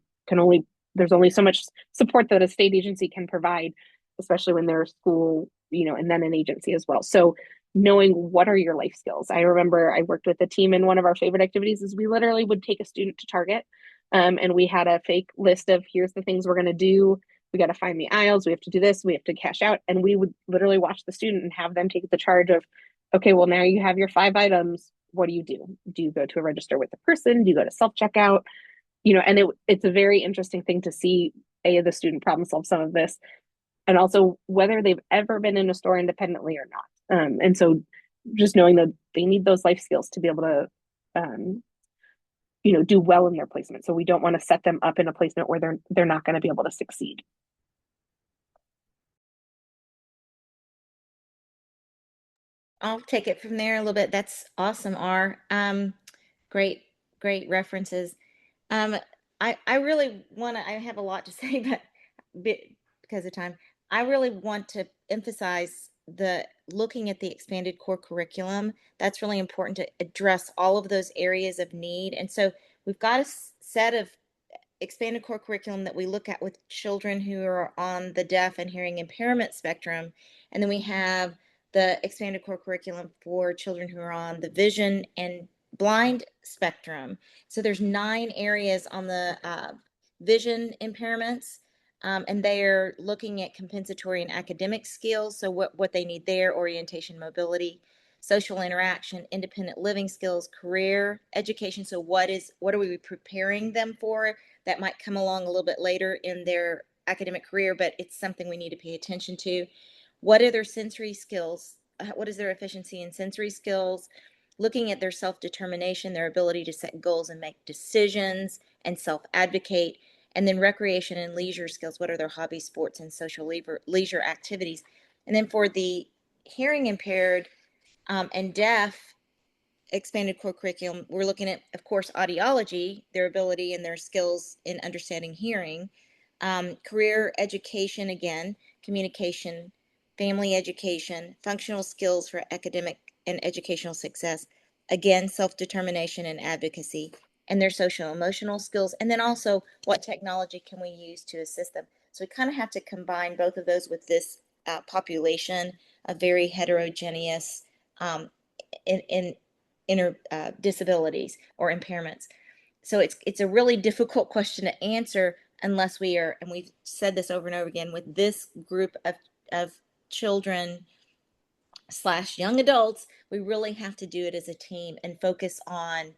there's only so much support that a state agency can provide, especially when they're a school, and then an agency as well. So knowing what are your life skills. I remember I worked with a team, and one of our favorite activities is we literally would take a student to Target, and we had a fake list of, here's the things we're going to do. We got to find the aisles. We have to do this. We have to cash out. And we would literally watch the student and have them take the charge of, okay, well, now you have your 5 items. What do you do? Do you go to a register with the person? Do you go to self-checkout? And it's a very interesting thing to see the student problem solve some of this, and also whether they've ever been in a store independently or not. And so just knowing that they need those life skills to be able to, do well in their placement. So we don't want to set them up in a placement where they're not going to be able to succeed. I'll take it from there a little bit. That's awesome, R. Great references. I really want to, I have a lot to say, but because of time, I really want to emphasize looking at the expanded core curriculum. That's really important to address all of those areas of need. And so we've got a set of expanded core curriculum that we look at with children who are on the deaf and hearing impairment spectrum. And then we have the expanded core curriculum for children who are on the vision and blind spectrum. So there's 9 areas on the vision impairments, and they're looking at compensatory and academic skills. So what they need there: orientation, mobility, social interaction, independent living skills, career, education. So what are we preparing them for that might come along a little bit later in their academic career, but it's something we need to pay attention to. What are their sensory skills? What is their efficiency in sensory skills? Looking at their self-determination, their ability to set goals and make decisions and self-advocate. And then recreation and leisure skills. What are their hobbies, sports, and social leisure activities? And then for the hearing impaired and deaf, expanded core curriculum, we're looking at, of course, audiology, their ability and their skills in understanding hearing, career education, again, communication, family education, functional skills for academic and educational success, again, self-determination and advocacy, and their social emotional skills, and then also what technology can we use to assist them. So we kind of have to combine both of those with this population of very heterogeneous in disabilities or impairments. So it's a really difficult question to answer unless we are, and we've said this over and over again, with this group of children / young adults, we really have to do it as a team and focus on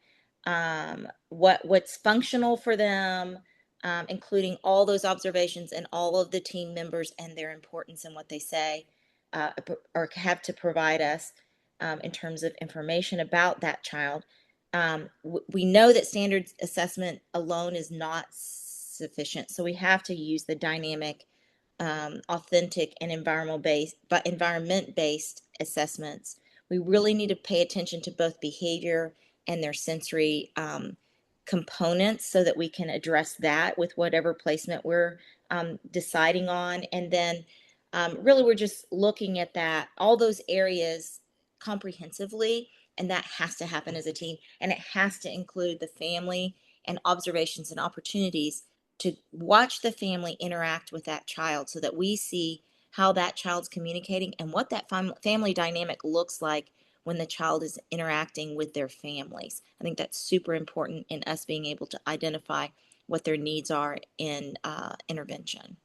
what's functional for them, including all those observations and all of the team members and their importance and what they say or have to provide us in terms of information about that child. We know that standards assessment alone is not sufficient, so we have to use the dynamic, authentic, and environment-based assessments. We really need to pay attention to both behavior and their sensory components so that we can address that with whatever placement we're deciding on. And then really we're just looking at that, all those areas comprehensively, and that has to happen as a team, and it has to include the family and observations and opportunities to watch the family interact with that child so that we see how that child's communicating and what that family dynamic looks like when the child is interacting with their families. I think that's super important in us being able to identify what their needs are in intervention.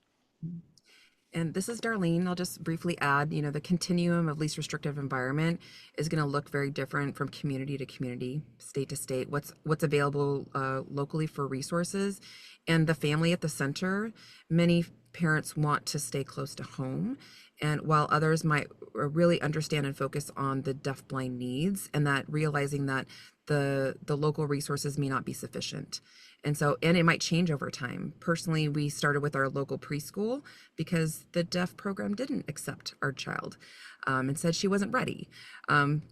And this is Darlene. I'll just briefly add, the continuum of least restrictive environment is going to look very different from community to community, state to state. What's available locally for resources, and the family at the center. Many parents want to stay close to home, and while others might really understand and focus on the deafblind needs, and that realizing that the local resources may not be sufficient. And it might change over time. Personally, we started with our local preschool because the deaf program didn't accept our child and said she wasn't ready,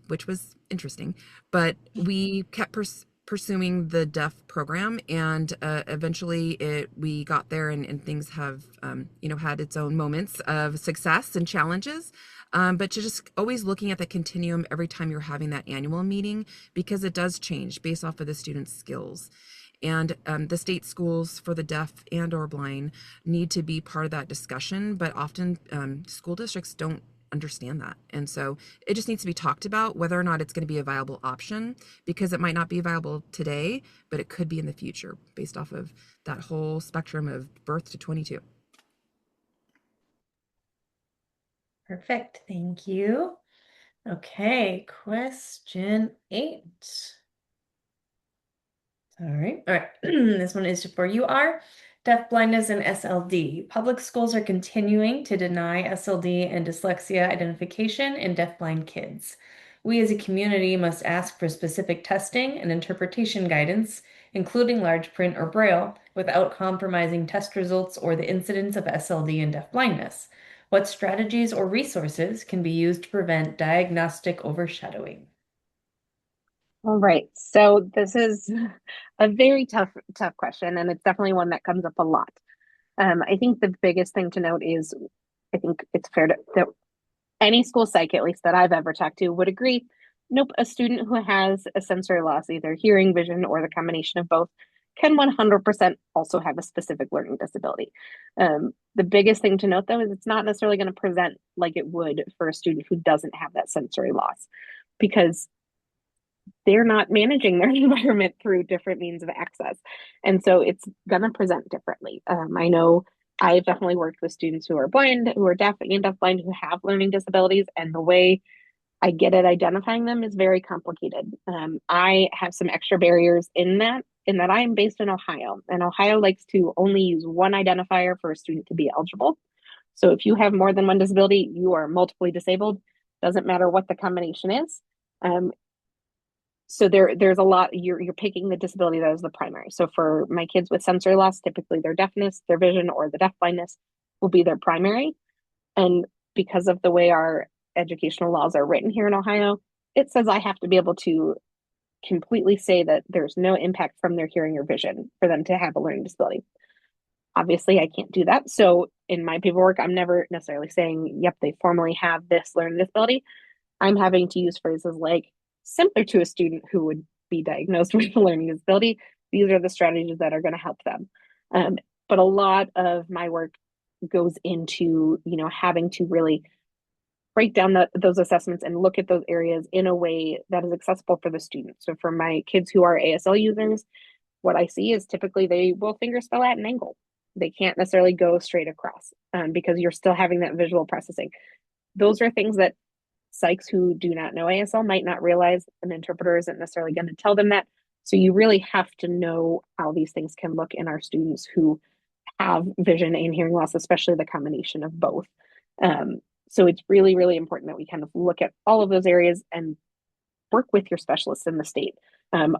which was interesting. But we kept pursuing the deaf program, and eventually we got there, and things have had its own moments of success and challenges. But to just always looking at the continuum every time you're having that annual meeting, because it does change based off of the student's skills. And the state schools for the deaf and or blind need to be part of that discussion, but often school districts don't understand that. And so it just needs to be talked about whether or not it's going to be a viable option, because it might not be viable today, but it could be in the future based off of that whole spectrum of birth to 22. Perfect. Thank you. Okay, question 8. All right. This one is for you, R. Deaf blindness and SLD. Public schools are continuing to deny SLD and dyslexia identification in deafblind kids. We as a community must ask for specific testing and interpretation guidance, including large print or braille, without compromising test results or the incidence of SLD and deafblindness. What strategies or resources can be used to prevent diagnostic overshadowing? All right, so this is a very tough question, and it's definitely one that comes up a lot. I think the biggest thing to note is, I think it's fair that any school psych, at least that I've ever talked to, would agree, nope, a student who has a sensory loss, either hearing, vision, or the combination of both, can 100% also have a specific learning disability. The biggest thing to note, though, is it's not necessarily going to present like it would for a student who doesn't have that sensory loss, because they're not managing their environment through different means of access. And so it's going to present differently. I know I've definitely worked with students who are blind, who are deaf and deafblind, who have learning disabilities, and the way I get at identifying them is very complicated. I have some extra barriers in that I am based in Ohio, and Ohio likes to only use one identifier for a student to be eligible. So if you have more than one disability, you are multiply disabled. Doesn't matter what the combination is. So there's a lot, you're picking the disability that is the primary. So for my kids with sensory loss, typically their deafness, their vision, or the deafblindness will be their primary. And because of the way our educational laws are written here in Ohio, it says I have to be able to completely say that there's no impact from their hearing or vision for them to have a learning disability. Obviously, I can't do that. So in my paperwork, I'm never necessarily saying, yep, they formally have this learning disability. I'm having to use phrases like, similar to a student who would be diagnosed with a learning disability, these are the strategies that are going to help them. But a lot of my work goes into, having to really break down those assessments and look at those areas in a way that is accessible for the student. So for my kids who are ASL users, what I see is typically they will finger spell at an angle. They can't necessarily go straight across because you're still having that visual processing. Those are things that psychs who do not know ASL might not realize. An interpreter isn't necessarily going to tell them that. So you really have to know how these things can look in our students who have vision and hearing loss, especially the combination of both. So it's really, really important that we kind of look at all of those areas and work with your specialists in the state.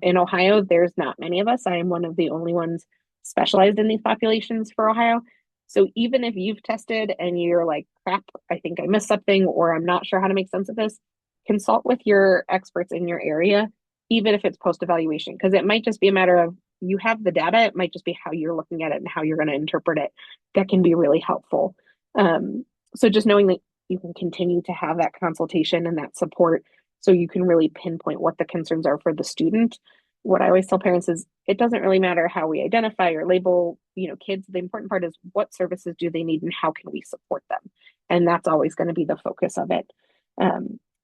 In Ohio, there's not many of us. I am one of the only ones specialized in these populations for Ohio. So even if you've tested and you're like, crap, I think I missed something, or I'm not sure how to make sense of this, consult with your experts in your area, even if it's post-evaluation, because it might just be a matter of you have the data. It might just be how you're looking at it and how you're going to interpret it. That can be really helpful. So just knowing that you can continue to have that consultation and that support so you can really pinpoint what the concerns are for the student. What I always tell parents is it doesn't really matter how we identify or label, kids. The important part is what services do they need and how can we support them? And that's always going to be the focus of it.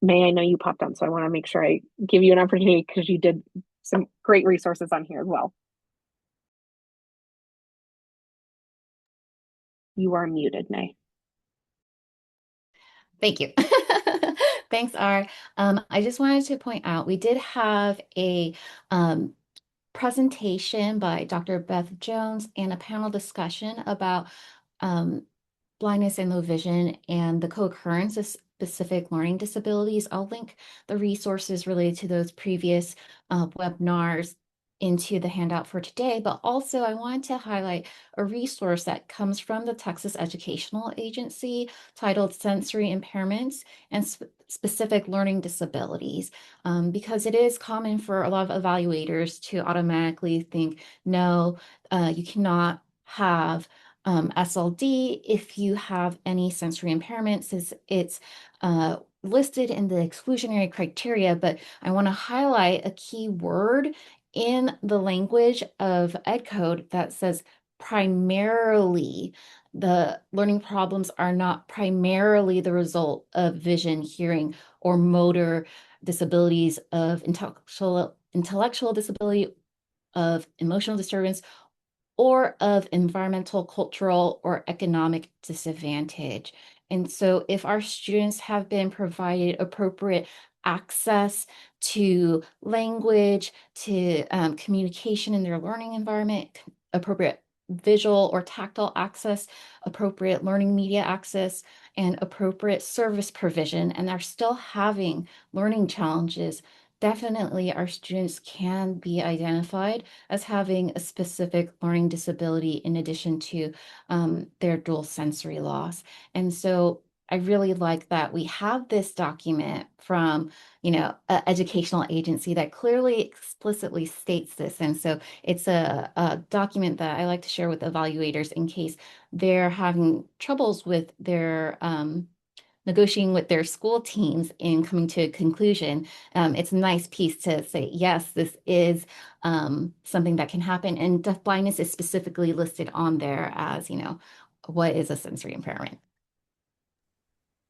May, I know you popped on, so I want to make sure I give you an opportunity because you did some great resources on here as well. You are muted, May. Thank you. Thanks, R. I just wanted to point out, we did have a presentation by Dr. Beth Jones and a panel discussion about blindness and low vision and the co-occurrence of specific learning disabilities. I'll link the resources related to those previous webinars into the handout for today, but also I wanted to highlight a resource that comes from the Texas Educational Agency titled Sensory Impairments and Specific Learning Disabilities, because it is common for a lot of evaluators to automatically think, no, you cannot have SLD if you have any sensory impairments. It's listed in the exclusionary criteria, but I want to highlight a key word in the language of EdCode that says primarily. The learning problems are not primarily the result of vision, hearing, or motor disabilities, of intellectual disability, of emotional disturbance, or of environmental, cultural, or economic disadvantage. And so if our students have been provided appropriate access to language, to communication in their learning environment, appropriate visual or tactile access, appropriate learning media access, and appropriate service provision, and they're still having learning challenges, definitely our students can be identified as having a specific learning disability in addition to their dual sensory loss. And so I really like that we have this document from, an educational agency that clearly explicitly states this. And so it's a document that I like to share with evaluators in case they're having troubles with their negotiating with their school teams and coming to a conclusion. It's a nice piece to say, yes, this is something that can happen. And deafblindness is specifically listed on there as, what is a sensory impairment.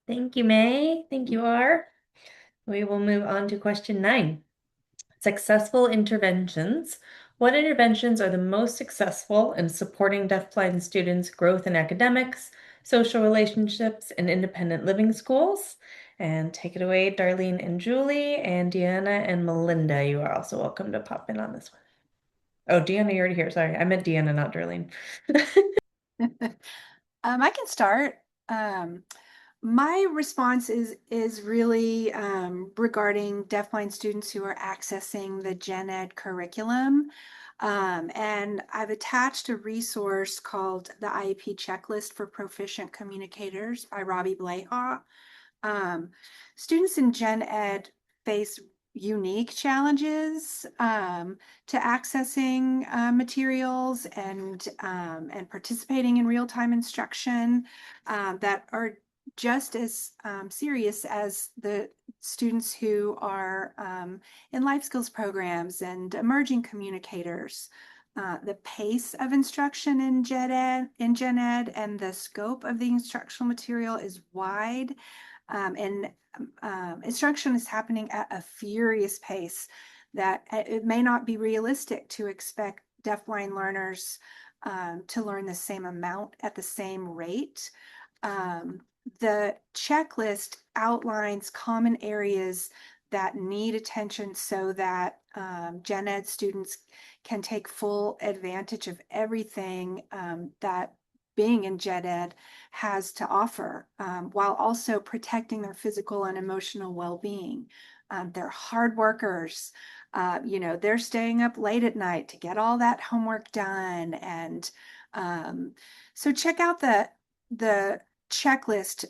Thank you, May. Thank you, R. We will move on to question 9. Successful interventions. What interventions are the most successful in supporting deafblind students' growth in academics, social relationships, and independent living schools? And take it away, Darlene and Julie, and Deanna and Melinda. You are also welcome to pop in on this one. Oh, Deanna, you're already here. Sorry, I meant Deanna, not Darlene. I can start. My response is really regarding deafblind students who are accessing the gen ed curriculum. And I've attached a resource called the IEP Checklist for Proficient Communicators by Robbie Bleha. Students in gen ed face unique challenges to accessing materials and participating in real-time instruction that are just as serious as the students who are in life skills programs and emerging communicators. The pace of instruction in gen ed and the scope of the instructional material is wide, and instruction is happening at a furious pace that it may not be realistic to expect deafblind learners to learn the same amount at the same rate. The checklist outlines common areas that need attention so that gen ed students can take full advantage of everything that being in gen ed has to offer, while also protecting their physical and emotional well-being. They're hard workers. They're staying up late at night to get all that homework done. And so check out the checklist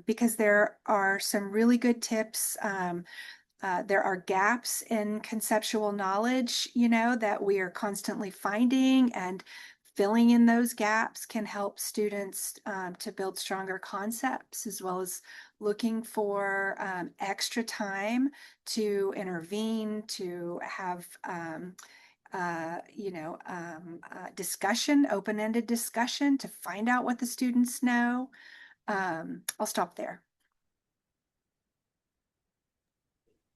because there are some really good tips. There are gaps in conceptual knowledge, that we are constantly finding, and filling in those gaps can help students to build stronger concepts, as well as looking for extra time to intervene, to have discussion, open-ended discussion to find out what the students know. I'll stop there.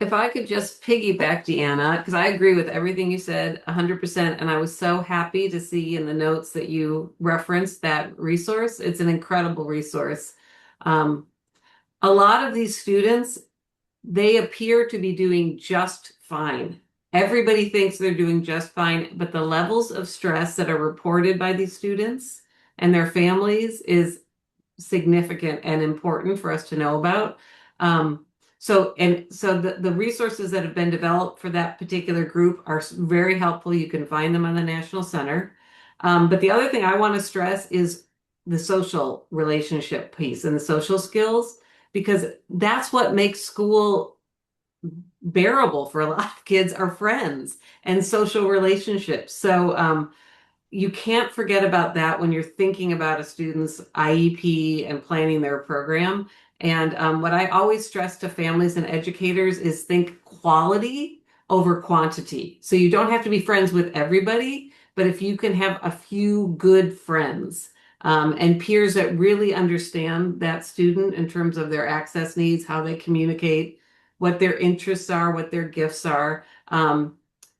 If I could just piggyback, Deanna, because I agree with everything you said 100%. And I was so happy to see in the notes that you referenced that resource. It's an incredible resource. A lot of these students, they appear to be doing just fine. Everybody thinks they're doing just fine, but the levels of stress that are reported by these students and their families is significant and important for us to know about. So the resources that have been developed for that particular group are very helpful. You can find them on the National Center. But the other thing I want to stress is the social relationship piece and the social skills, because that's what makes school bearable for a lot of kids, are friends and social relationships. So you can't forget about that when you're thinking about a student's IEP and planning their program. And what I always stress to families and educators is think quality over quantity. So you don't have to be friends with everybody, but if you can have a few good friends and peers that really understand that student in terms of their access needs, how they communicate, what their interests are, what their gifts are. And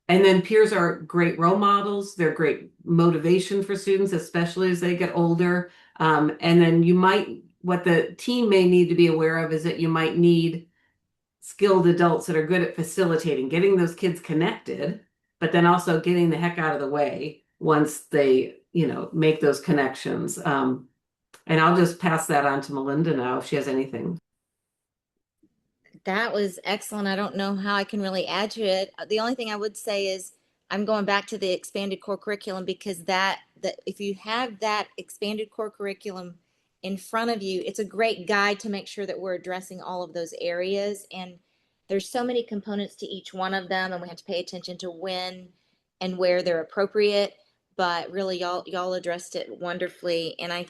then peers are great role models. They're great motivation for students, especially as they get older. And then what the team may need to be aware of is that you might need skilled adults that are good at facilitating, getting those kids connected, but then also getting the heck out of the way once they, make those connections. And I'll just pass that on to Melinda now if she has anything. That was excellent. I don't know how I can really add to it. The only thing I would say is I'm going back to the expanded core curriculum, because that if you have that expanded core curriculum in front of you, it's a great guide to make sure that we're addressing all of those areas. And there's so many components to each one of them, and we have to pay attention to when and where they're appropriate. But really, y'all addressed it wonderfully. And I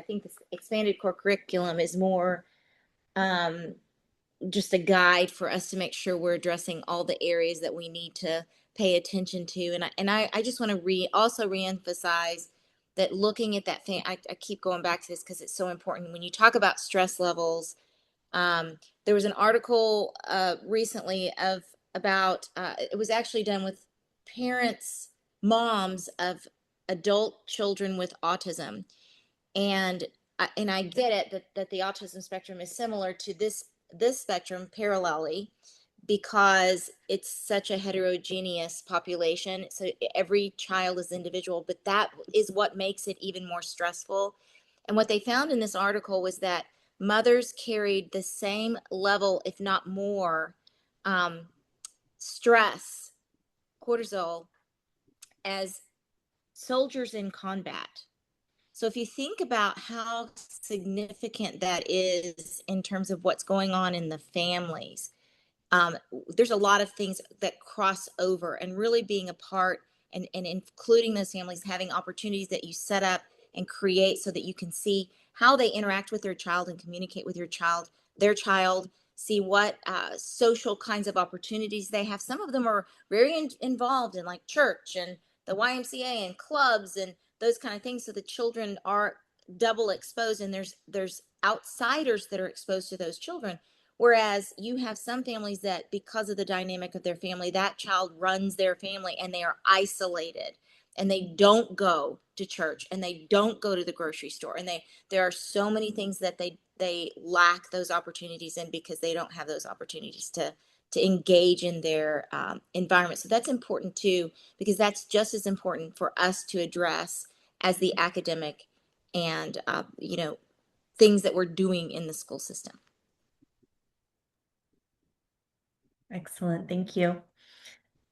think this expanded core curriculum is more just a guide for us to make sure we're addressing all the areas that we need to pay attention to. And I just want to also reemphasize that looking at that thing, I keep going back to this because it's so important. When you talk about stress levels, there was an article recently about it was actually done with moms of adult children with autism. And I get it that the autism spectrum is similar to this spectrum parallelly, because it's such a heterogeneous population. So every child is individual, but that is what makes it even more stressful. And what they found in this article was that mothers carried the same level, if not more, stress, cortisol, as soldiers in combat. So if you think about how significant that is in terms of what's going on in the families, there's a lot of things that cross over, and really being a part and including those families, having opportunities that you set up and create so that you can see how they interact with their child and communicate with their child, see what social kinds of opportunities they have. Some of them are very involved in like church and the YMCA and clubs and those kind of things. So the children are double exposed, and there's outsiders that are exposed to those children. Whereas you have some families that, because of the dynamic of their family, that child runs their family and they are isolated and they don't go to church and they don't go to the grocery store. And there are so many things that they lack those opportunities in because they don't have those opportunities to engage in their environment. So that's important too, because that's just as important for us to address as the academic and, things that we're doing in the school system. Excellent, thank you.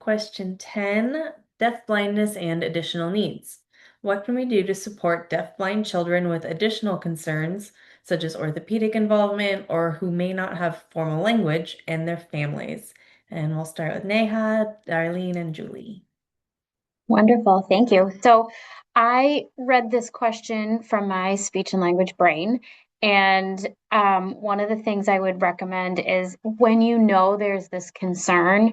Question 10, deaf blindness and additional needs. What can we do to support deaf-blind children with additional concerns, such as orthopedic involvement or who may not have formal language, and their families? And we'll start with Neha, Darlene, and Julie. Wonderful, thank you. So I read this question from my speech and language brain. And one of the things I would recommend is when you know there's this concern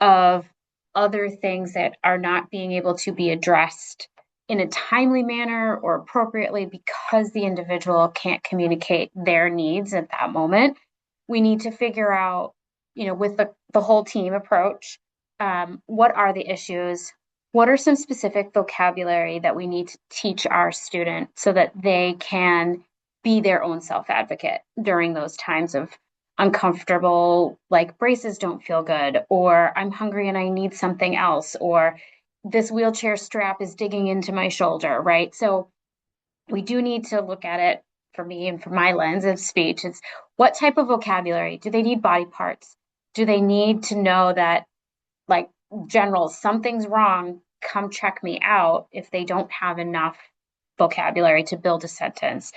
of other things that are not being able to be addressed in a timely manner or appropriately because the individual can't communicate their needs at that moment, we need to figure out, with the whole team approach, what are the issues? What are some specific vocabulary that we need to teach our student so that they can be their own self-advocate during those times of uncomfortable, like braces don't feel good, or I'm hungry and I need something else, or this wheelchair strap is digging into my shoulder, right? So we do need to look at it, for me and from my lens of speech, it's what type of vocabulary? Do they need body parts? Do they need to know that, like, general, something's wrong, come check me out, if they don't have enough vocabulary to build a sentence?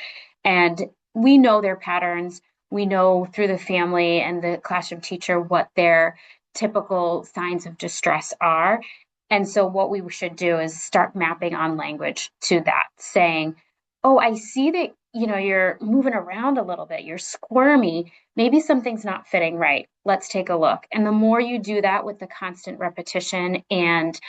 And we know their patterns. We know through the family and the classroom teacher what their typical signs of distress are. And so what we should do is start mapping on language to that, saying, oh, I see that, you're moving around a little bit, you're squirmy, maybe something's not fitting right. Let's take a look. And the more you do that with the constant repetition and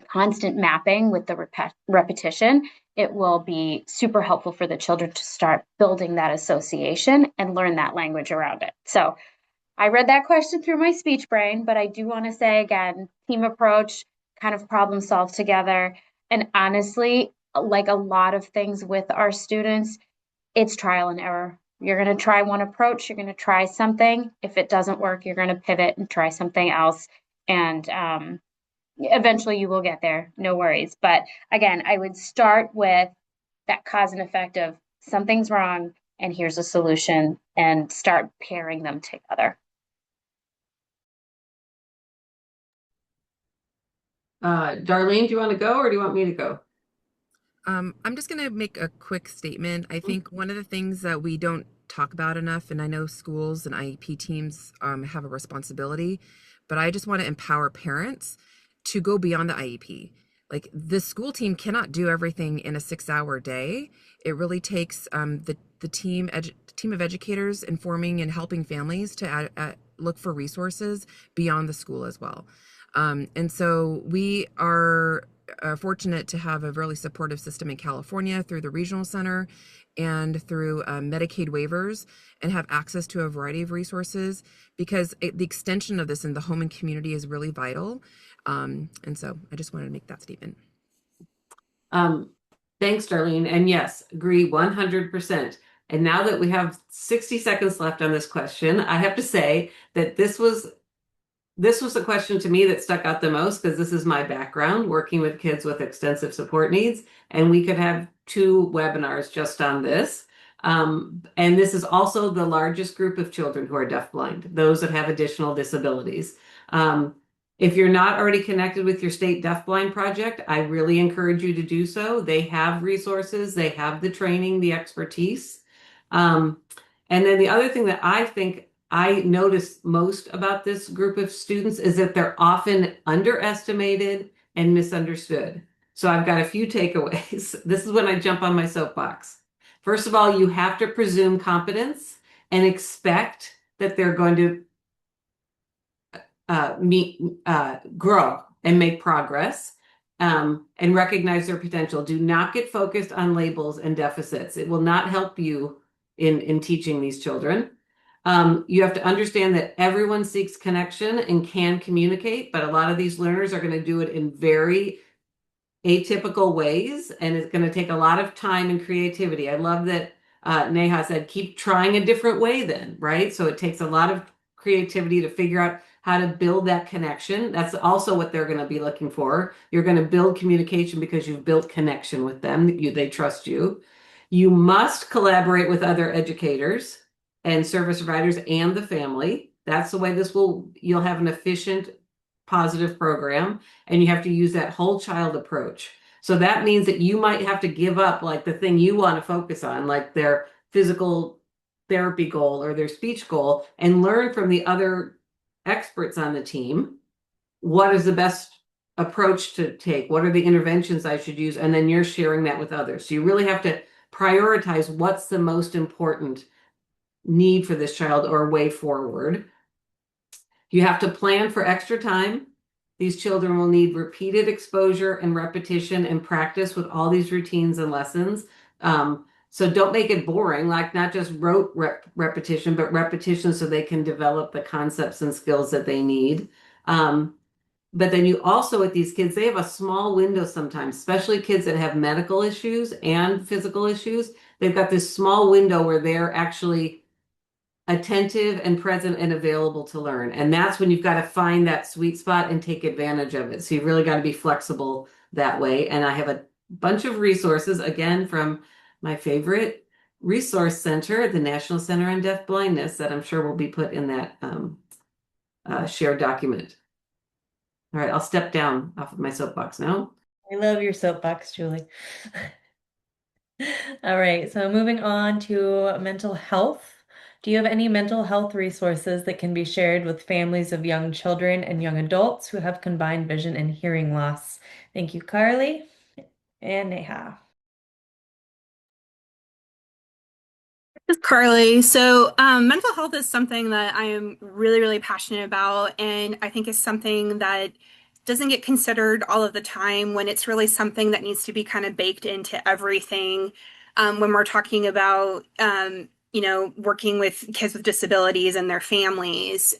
constant mapping with the repetition, it will be super helpful for the children to start building that association and learn that language around it. So I read that question through my speech brain, but I do want to say again, team approach, kind of problem solve together. And honestly, like a lot of things with our students, it's trial and error. You're going to try one approach, you're going to try something. If it doesn't work, you're going to pivot and try something else. And eventually you will get there, no worries. But again, I would start with that cause and effect of something's wrong and here's a solution, and start pairing them together. Darlene, do you want to go or do you want me to go? I'm just going to make a quick statement. I think one of the things that we don't talk about enough, and I know schools and IEP teams have a responsibility, but I just want to empower parents to go beyond the IEP. Like, the school team cannot do everything in a 6-hour day. It really takes the team of educators informing and helping families to look for resources beyond the school as well. And so we are fortunate to have a really supportive system in California through the regional center and through Medicaid waivers, and have access to a variety of resources, because the extension of this in the home and community is really vital. And so I just wanted to make that statement. Thanks, Darlene. And yes, agree 100%. And now that we have 60 seconds left on this question, I have to say that this was a question to me that stuck out the most, because this is my background, working with kids with extensive support needs, and we could have 2 webinars just on this. And this is also the largest group of children who are deafblind, those that have additional disabilities. If you're not already connected with your state deafblind project, I really encourage you to do so. They have resources, they have the training, the expertise. And then the other thing that I think I notice most about this group of students is that they're often underestimated and misunderstood. So I've got a few takeaways. This is when I jump on my soapbox. First of all, you have to presume competence and expect that they're going to grow and make progress, and recognize their potential. Do not get focused on labels and deficits. It will not help you in teaching these children. You have to understand that everyone seeks connection and can communicate, but a lot of these learners are going to do it in very atypical ways, and it's going to take a lot of time and creativity. I love that Neha said, keep trying a different way then, right? So it takes a lot of creativity to figure out how to build that connection. That's also what they're going to be looking for. You're going to build communication because you've built connection with them. They trust you. You must collaborate with other educators and service providers and the family. That's the way you'll have an efficient, positive program, and you have to use that whole child approach. So that means that you might have to give up like the thing you want to focus on, like their physical therapy goal or their speech goal, and learn from the other experts on the team. What is the best approach to take? What are the interventions I should use? And then you're sharing that with others. So you really have to prioritize what's the most important need for this child or way forward. You have to plan for extra time. These children will need repeated exposure and repetition and practice with all these routines and lessons. So don't make it boring, like not just rote repetition, but repetition so they can develop the concepts and skills that they need. But then you also, with these kids, they have a small window sometimes, especially kids that have medical issues and physical issues. They've got this small window where they're actually attentive and present and available to learn. And that's when you've got to find that sweet spot and take advantage of it. So you've really got to be flexible that way. And I have a bunch of resources, again, from my favorite resource center, the National Center on Deaf Blindness, that I'm sure will be put in that shared document. All right, I'll step down off of my soapbox now. I love your soapbox, Julie. All right, so moving on to mental health. Do you have any mental health resources that can be shared with families of young children and young adults who have combined vision and hearing loss? Thank you, Carlie and Neha. This is Carlie. So, mental health is something that I am really, really passionate about, and I think is something that doesn't get considered all of the time when it's really something that needs to be kind of baked into everything. When we're talking about, working with kids with disabilities and their families.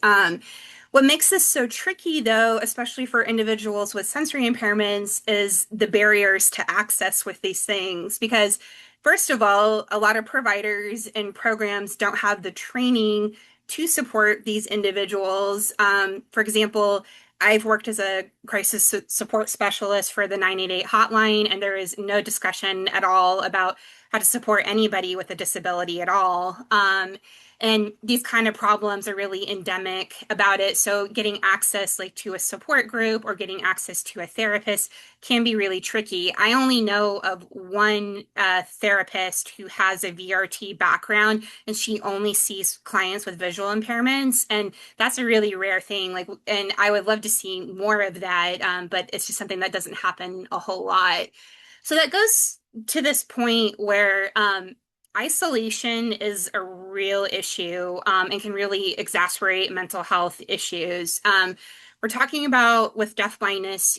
What makes this so tricky, though, especially for individuals with sensory impairments, is the barriers to access with these things. Because, first of all, a lot of providers and programs don't have the training to support these individuals. For example, I've worked as a crisis support specialist for the 988 hotline, and there is no discussion at all about how to support anybody with a disability at all. And these kind of problems are really endemic about it. So getting access like to a support group or getting access to a therapist can be really tricky. I only know of one therapist who has a VRT background, and she only sees clients with visual impairments. And that's a really rare thing. And I would love to see more of that, but it's just something that doesn't happen a whole lot. So that goes to this point where isolation is a real issue, and can really exacerbate mental health issues. We're talking about with deafblindness,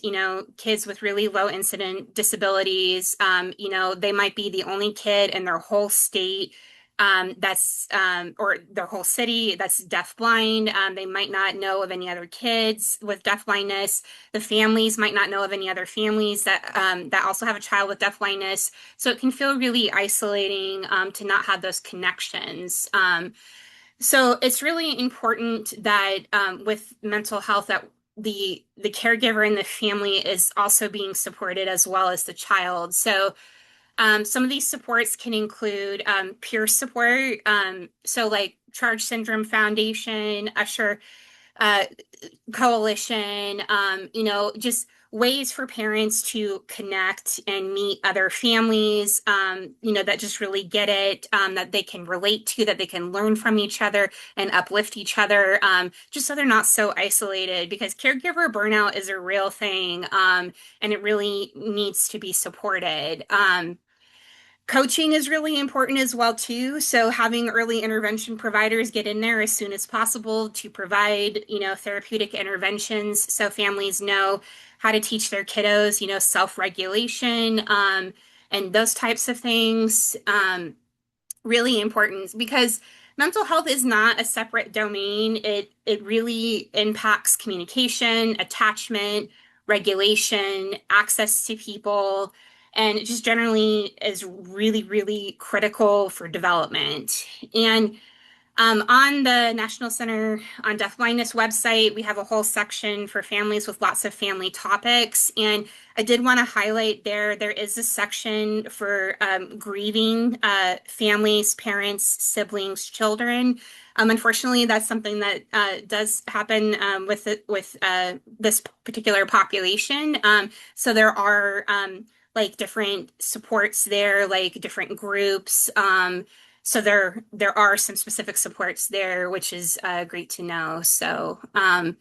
kids with really low incident disabilities. They might be the only kid in their whole state or their whole city that's deafblind. They might not know of any other kids with deafblindness. The families might not know of any other families that also have a child with deafblindness. So it can feel really isolating to not have those connections. So it's really important that with mental health that the caregiver and the family is also being supported as well as the child. So some of these supports can include peer support, so like Charge Syndrome Foundation, Usher Coalition, just ways for parents to connect and meet other families, that just really get it, that they can relate to, that they can learn from each other and uplift each other, just so they're not so isolated, because caregiver burnout is a real thing, and it really needs to be supported. Coaching is really important as well too. So having early intervention providers get in there as soon as possible to provide, therapeutic interventions so families know how to teach their kiddos, self-regulation, and those types of things. Really important, because mental health is not a separate domain. It really impacts communication, attachment, regulation, access to people, and it just generally is really, really critical for development. And on the National Center on Deafblindness website, we have a whole section for families with lots of family topics. And I did want to highlight there is a section for grieving families, parents, siblings, children. Unfortunately, that's something that does happen with this particular population. So there are like different supports there, like different groups. So there are some specific supports there, which is great to know. So, and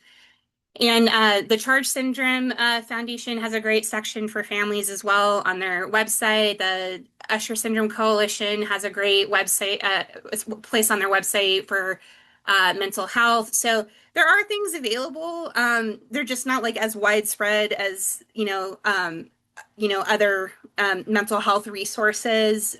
the Charge Syndrome Foundation has a great section for families as well on their website. The Usher Syndrome Coalition has a great website, place on their website for mental health. So there are things available. They're just not like as widespread as, other mental health resources.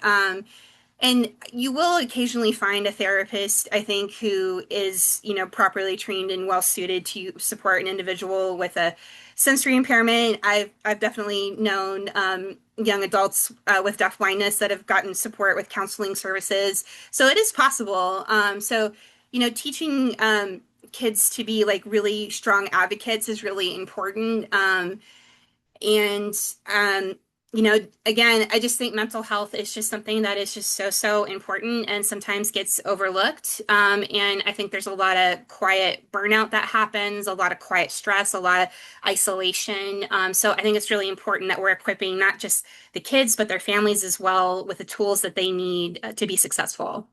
And you will occasionally find a therapist, I think, who is, properly trained and well suited to support an individual with a sensory impairment. I've definitely known young adults with deafblindness that have gotten support with counseling services. So it is possible. Teaching kids to be like really strong advocates is really important. And again, I just think mental health is just something that is just so important and sometimes gets overlooked. And I think there's a lot of quiet burnout that happens, a lot of quiet stress, a lot of isolation. So I think it's really important that we're equipping not just the kids, but their families as well with the tools that they need to be successful.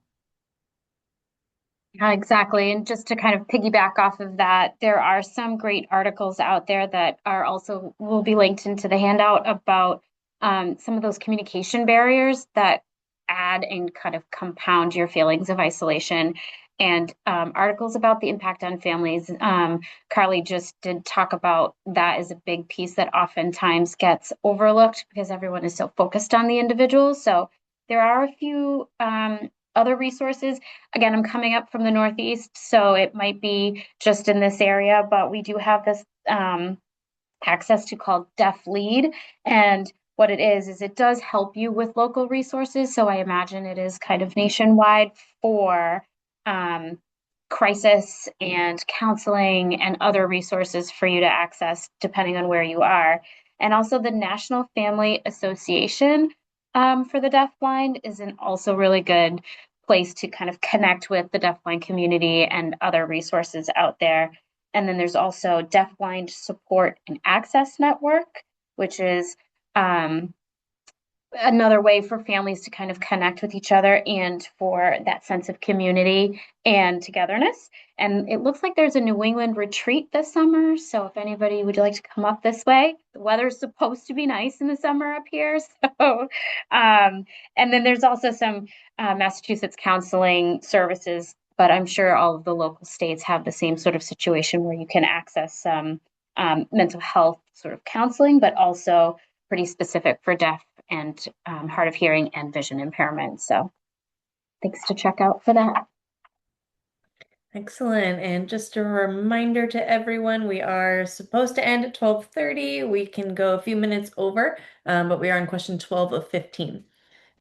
Yeah, exactly. And just to kind of piggyback off of that, there are some great articles out there that are also will be linked into the handout about some of those communication barriers that add and kind of compound your feelings of isolation, and articles about the impact on families. Carlie just did talk about that as a big piece that oftentimes gets overlooked because everyone is so focused on the individual. So there are a few other resources. Again, I'm coming up from the Northeast, so it might be just in this area, but we do have this access to called Deafblind. And what it is it does help you with local resources. So I imagine it is kind of nationwide for crisis and counseling and other resources for you to access depending on where you are. And also the National Family Association for the deafblind is an also really good place to kind of connect with the deafblind community and other resources out there. And then there's also Deafblind Support and Access Network, which is another way for families to kind of connect with each other and for that sense of community and togetherness. And it looks like there's a New England retreat this summer. So if anybody would like to come up this way, the weather's supposed to be nice in the summer up here. So, and then there's also some Massachusetts counseling services, but I'm sure all of the local states have the same sort of situation where you can access some mental health sort of counseling, but also pretty specific for deaf and hard of hearing and vision impairment. So things to check out for that. Excellent. And just a reminder to everyone, we are supposed to end at 12:30. We can go a few minutes over, but we are on question 12 of 15.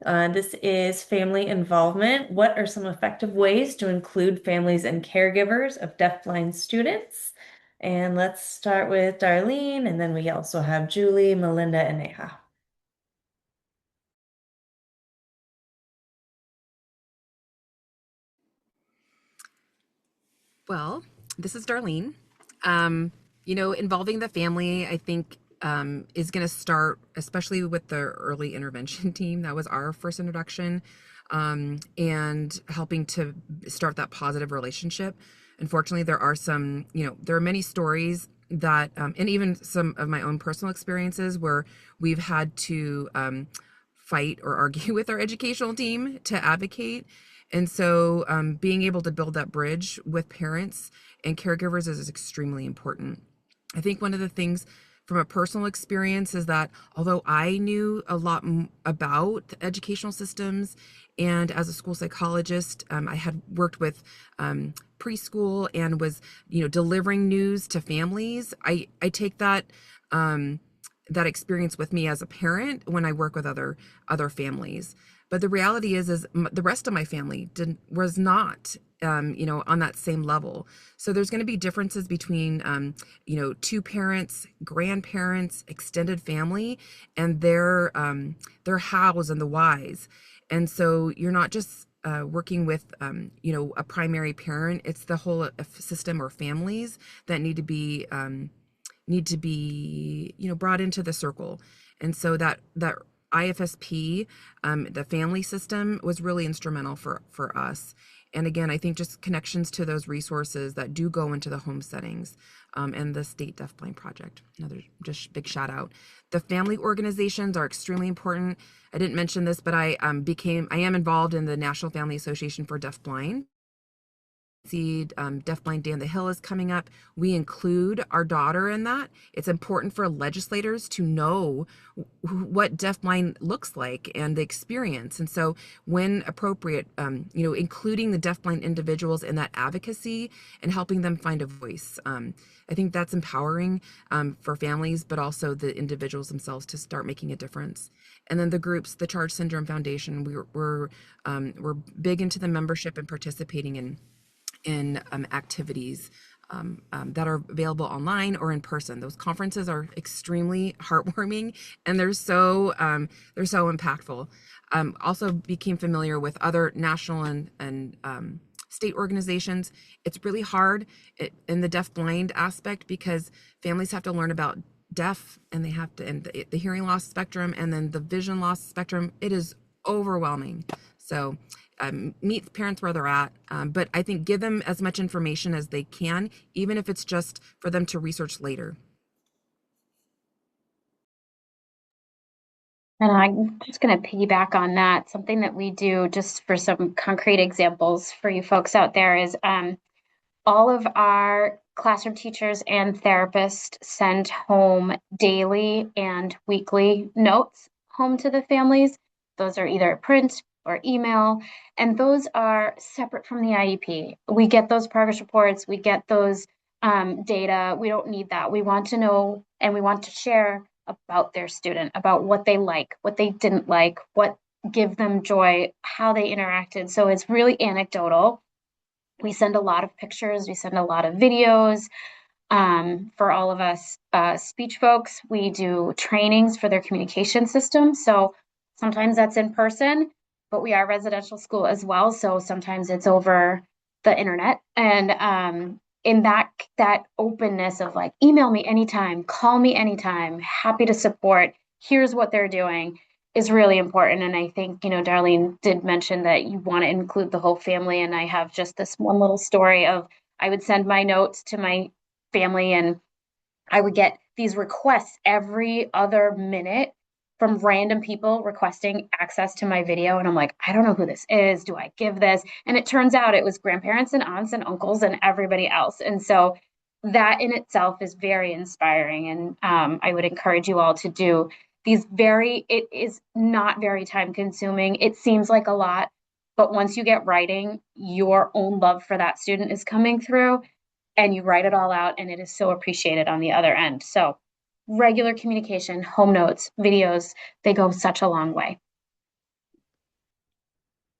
This is family involvement. What are some effective ways to include families and caregivers of deafblind students? And let's start with Darlene, and then we also have Julie, Melinda, and Neha. Well, this is Darlene. Involving the family, I think is going to start, especially with the early intervention team. That was our first introduction, and helping to start that positive relationship. Unfortunately, there are some, there are many stories that, and even some of my own personal experiences where we've had to fight or argue with our educational team to advocate. And so being able to build that bridge with parents and caregivers is extremely important. I think one of the things from a personal experience is that although I knew a lot about educational systems, and as a school psychologist, I had worked with preschool and was, delivering news to families. I take that that experience with me as a parent when I work with other families. But the reality is the rest of my family was not, on that same level. So there's going to be differences between, two parents, grandparents, extended family, and their hows and the whys. And so you're not just working with, a primary parent. It's the whole system or families that need to be, brought into the circle. And so that IFSP, the family system, was really instrumental for us. And again, I think just connections to those resources that do go into the home settings, and the State Deafblind Project. Another just big shout out. The family organizations are extremely important. I didn't mention this, but I am involved in the National Family Association for Deafblind. See, Deafblind Day on the Hill is coming up. We include our daughter in that. It's important for legislators to know what deafblind looks like and the experience. And so when appropriate, including the deafblind individuals in that advocacy and helping them find a voice. I think that's empowering for families, but also the individuals themselves to start making a difference. And then the groups, the Charge Syndrome Foundation, we're big into the membership and participating in activities that are available online or in person. Those conferences are extremely heartwarming, and they're so impactful. Also became familiar with other national and state organizations. It's really hard in the deaf-blind aspect because families have to learn about deaf, and they have to, and the hearing loss spectrum, and then the vision loss spectrum. It is overwhelming. So meet parents where they're at, but I think give them as much information as they can, even if it's just for them to research later. And I'm just going to piggyback on that. Something that we do, just for some concrete examples for you folks out there, is all of our classroom teachers and therapists send home daily and weekly notes home to the families. Those are either print or email, and those are separate from the IEP. We get those progress reports, we get those data. We don't need that. We want to know, and we want to share about their student, about what they like, what they didn't like, what give them joy, how they interacted. So it's really anecdotal. We send a lot of pictures, we send a lot of videos. For all of us speech folks, we do trainings for their communication system. So sometimes that's in person, but we are a residential school as well. So sometimes it's over the internet. And in that openness of like, email me anytime, call me anytime, happy to support, here's what they're doing, is really important. And I think, Darlene did mention that you want to include the whole family. And I have just this one little story of, I would send my notes to my family and I would get these requests every other minute from random people requesting access to my video. And I'm like, I don't know who this is. Do I give this? And it turns out it was grandparents and aunts and uncles and everybody else. And so that in itself is very inspiring. And I would encourage you all to do these it is not very time consuming. It seems like a lot, but once you get writing, your own love for that student is coming through and you write it all out and it is so appreciated on the other end. So regular communication, home notes, videos, they go such a long way.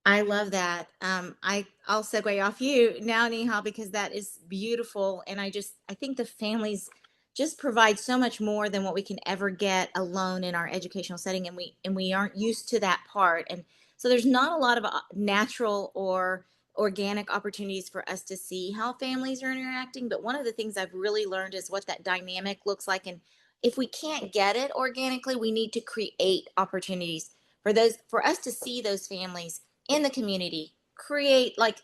I love that. I'll segue off you now, Neha, because that is beautiful. And I think the families just provide so much more than what we can ever get alone in our educational setting. And we aren't used to that part. And so there's not a lot of natural or organic opportunities for us to see how families are interacting. But one of the things I've really learned is what that dynamic looks like if we can't get it organically, we need to create opportunities for us to see those families in the community, create like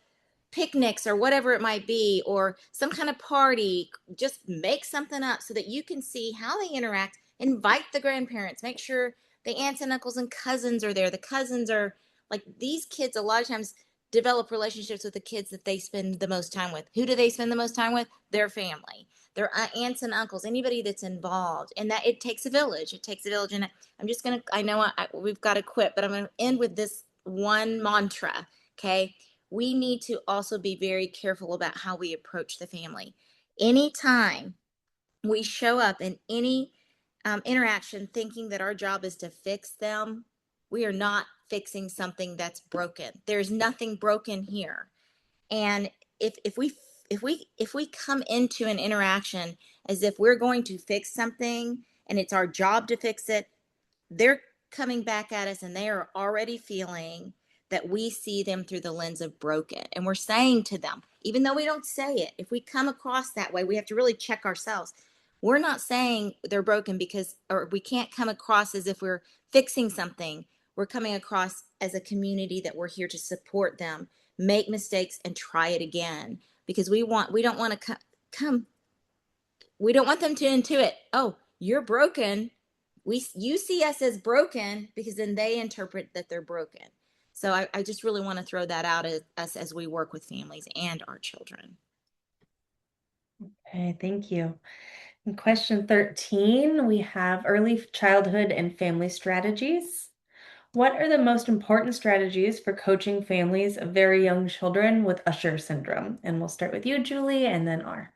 picnics or whatever it might be, or some kind of party. Just make something up so that you can see how they interact. Invite the grandparents, make sure the aunts and uncles and cousins are there. The cousins are like, these kids a lot of times develop relationships with the kids that they spend the most time with. Who do they spend the most time with? Their family, their aunts and uncles, anybody that's involved. And that it takes a village. It takes a village. And I'm just going to, I know we've got to quit, but I'm going to end with this one mantra. Okay. We need to also be very careful about how we approach the family. Anytime we show up in any interaction thinking that our job is to fix them, we are not fixing something that's broken. There's nothing broken here. And if we come into an interaction as if we're going to fix something and it's our job to fix it, they're coming back at us and they are already feeling that we see them through the lens of broken. And we're saying to them, even though we don't say it, if we come across that way, we have to really check ourselves. We're not saying they're broken or we can't come across as if we're fixing something. We're coming across as a community that we're here to support them, make mistakes and try it again, because we don't want to come. We don't want them to intuit, oh, you're broken. You see us as broken, because then they interpret that they're broken. So I just really want to throw that out at us as we work with families and our children. Okay, thank you. In question 13, we have early childhood and family strategies. What are the most important strategies for coaching families of very young children with Usher syndrome? And we'll start with you, Julie, and then R.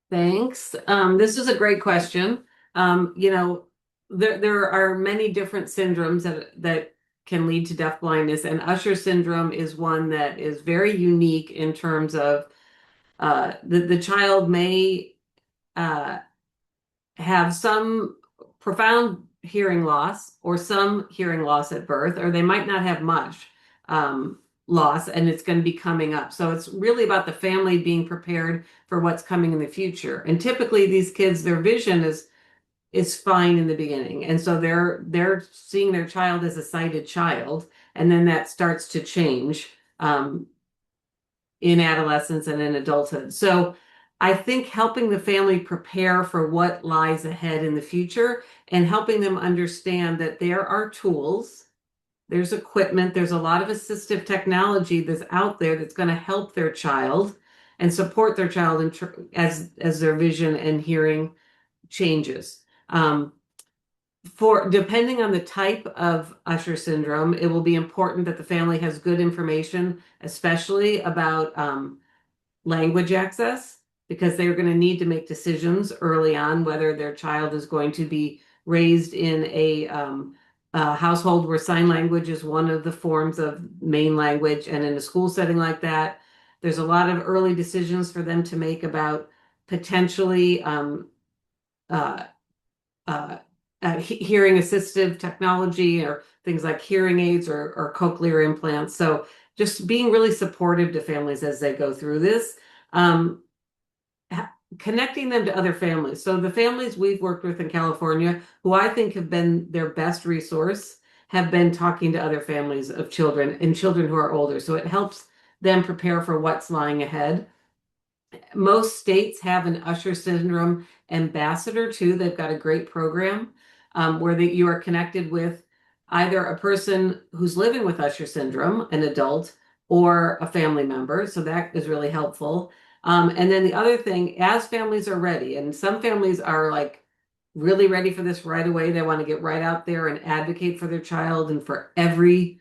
Thanks. This is a great question. There are many different syndromes that can lead to deafblindness, and Usher syndrome is one that is very unique in terms of the child may have some profound hearing loss or some hearing loss at birth, or they might not have much loss, and it's going to be coming up. So it's really about the family being prepared for what's coming in the future. And typically these kids, their vision is fine in the beginning. And so they're seeing their child as a sighted child, and then that starts to change in adolescence and in adulthood. So I think helping the family prepare for what lies ahead in the future and helping them understand that there are tools, there's equipment, there's a lot of assistive technology that's out there that's going to help their child and support their child as their vision and hearing changes. Depending on the type of Usher syndrome, it will be important that the family has good information, especially about language access, because they're going to need to make decisions early on whether their child is going to be raised in a household where sign language is one of the forms of main language, and in a school setting like that, there's a lot of early decisions for them to make about potentially hearing assistive technology or things like hearing aids or cochlear implants. So just being really supportive to families as they go through this, connecting them to other families. So the families we've worked with in California, who I think have been their best resource, have been talking to other families of children and children who are older. So it helps them prepare for what's lying ahead. Most states have an Usher syndrome ambassador too. They've got a great program where you are connected with either a person who's living with Usher syndrome, an adult, or a family member. So that is really helpful. And then the other thing, as families are ready, and some families are like really ready for this right away. They want to get right out there and advocate for their child and for every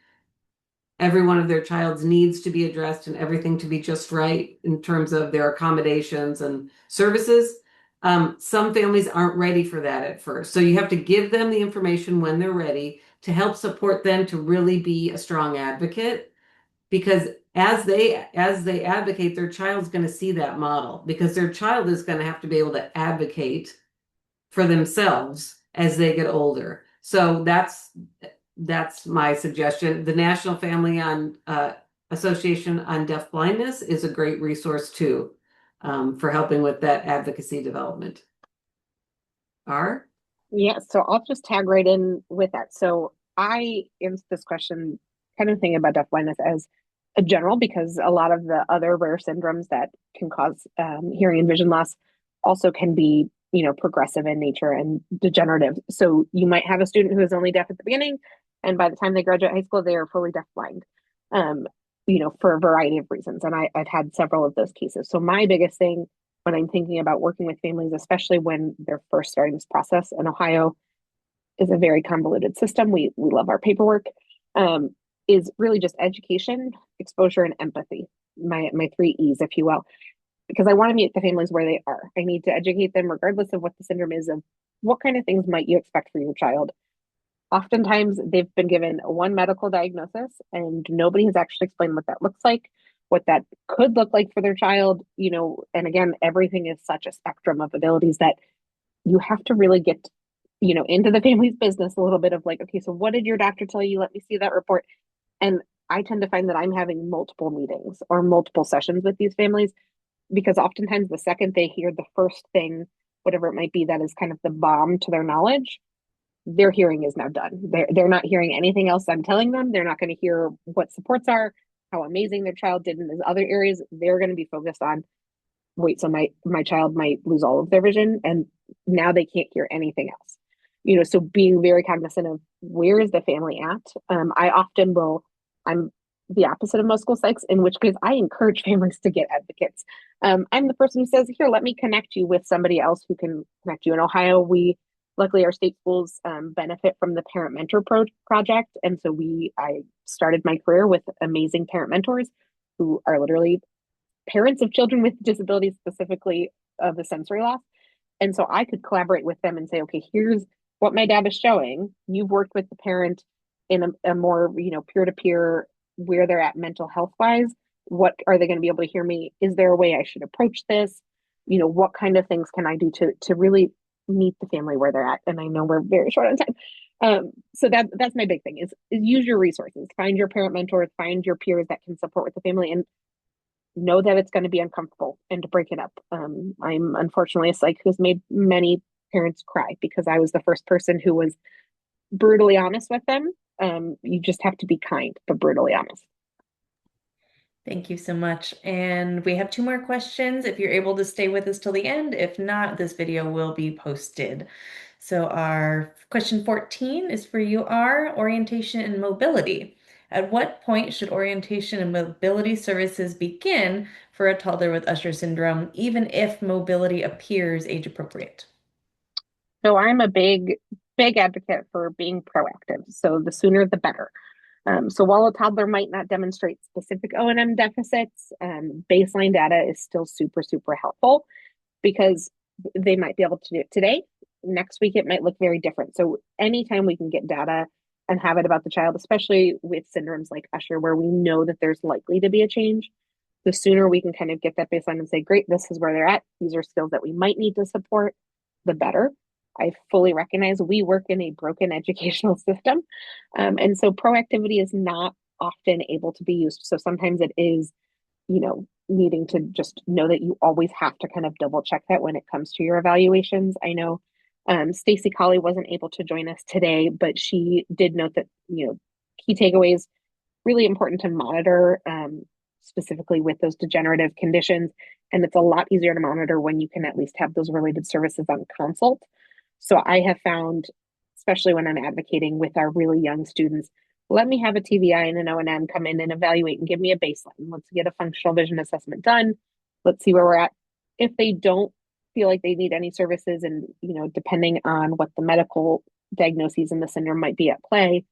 one of their child's needs to be addressed and everything to be just right in terms of their accommodations and services. Some families aren't ready for that at first. So you have to give them the information when they're ready to help support them to really be a strong advocate, because as they advocate, their child's going to see that model, because their child is going to have to be able to advocate for themselves as they get older. So that's my suggestion. The National Family Association on Deafblindness is a great resource too. for helping with that advocacy development. R? Yeah, so I'll just tag right in with that. So I answered this question kind of thinking about deafblindness as a general, because a lot of the other rare syndromes that can cause hearing and vision loss also can be, progressive in nature and degenerative. So you might have a student who is only deaf at the beginning, and by the time they graduate high school, they are fully deafblind, for a variety of reasons. And I've had several of those cases. So my biggest thing when I'm thinking about working with families, especially when they're first starting this process, and Ohio is a very convoluted system. We love our paperwork, is really just education, exposure, and empathy. My 3 E's, if you will, because I want to meet the families where they are. I need to educate them regardless of what the syndrome is, of what kind of things might you expect for your child. Oftentimes they've been given one medical diagnosis and nobody has actually explained what that looks like, what that could look like for their child, and again, everything is such a spectrum of abilities that you have to really get, into the family's business a little bit of like, okay, so what did your doctor tell you? Let me see that report. And I tend to find that I'm having multiple meetings or multiple sessions with these families, because oftentimes the second they hear the first thing, whatever it might be, that is kind of the bomb to their knowledge, their hearing is now done. They're not hearing anything else I'm telling them. They're not going to hear what supports are, how amazing their child did in those other areas. They're going to be focused on, wait, so my child might lose all of their vision and now they can't hear anything else. So being very cognizant of where is the family at. I often will, I'm the opposite of most school psychs, in which case I encourage families to get advocates. I'm the person who says, here, let me connect you with somebody else who can connect you. In Ohio, luckily our state schools benefit from the parent mentor project. And so I started my career with amazing parent mentors who are literally parents of children with disabilities, specifically of the sensory loss. And so I could collaborate with them and say, okay, here's what my dad is showing. You've worked with the parent in a more, peer-to-peer, where they're at mental health wise. What are they going to be able to hear me? Is there a way I should approach this? What kind of things can I do to really meet the family where they're at? And I know we're very short on time. So that's my big thing is use your resources, find your parent mentors, find your peers that can support with the family, and know that it's going to be uncomfortable and to break it up. I'm unfortunately a psych who's made many parents cry because I was the first person who was brutally honest with them. You just have to be kind, but brutally honest. Thank you so much. And we have 2 more questions if you're able to stay with us till the end. If not, this video will be posted. So our question 14 is for you, R, orientation and mobility. At what point should orientation and mobility services begin for a toddler with Usher syndrome, even if mobility appears age appropriate? So I'm a big advocate for being proactive. So the sooner the better. So while a toddler might not demonstrate specific O&M deficits, baseline data is still super, super helpful because they might be able to do it today. Next week, it might look very different. So anytime we can get data and have it about the child, especially with syndromes like Usher, where we know that there's likely to be a change, the sooner we can kind of get that baseline and say, great, this is where they're at. These are skills that we might need to support, the better. I fully recognize we work in a broken educational system. And so proactivity is not often able to be used. So sometimes it is, needing to just know that you always have to kind of double check that when it comes to your evaluations. I know Stacy Colley wasn't able to join us today, but she did note that, key takeaways, really important to monitor, specifically with those degenerative conditions. And it's a lot easier to monitor when you can at least have those related services on consult. So I have found, especially when I'm advocating with our really young students, let me have a TVI and an O&M come in and evaluate and give me a baseline. Let's get a functional vision assessment done. Let's see where we're at. If they don't feel like they need any services and, depending on what the medical diagnoses and the syndrome might be at play,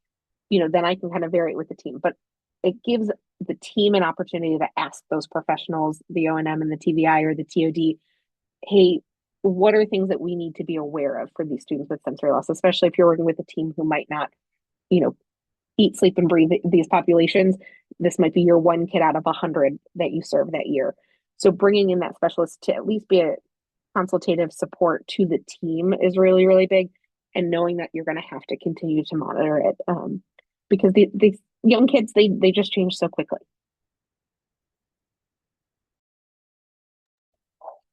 then I can kind of vary it with the team. But it gives the team an opportunity to ask those professionals, the O&M and the TVI or the TOD, hey, what are things that we need to be aware of for these students with sensory loss, especially if you're working with a team who might not, eat, sleep, and breathe these populations. This might be your one kid out of 100 that you serve that year. So bringing in that specialist to at least be a consultative support to the team is really, really big. And knowing that you're going to have to continue to monitor it because these young kids, they just change so quickly.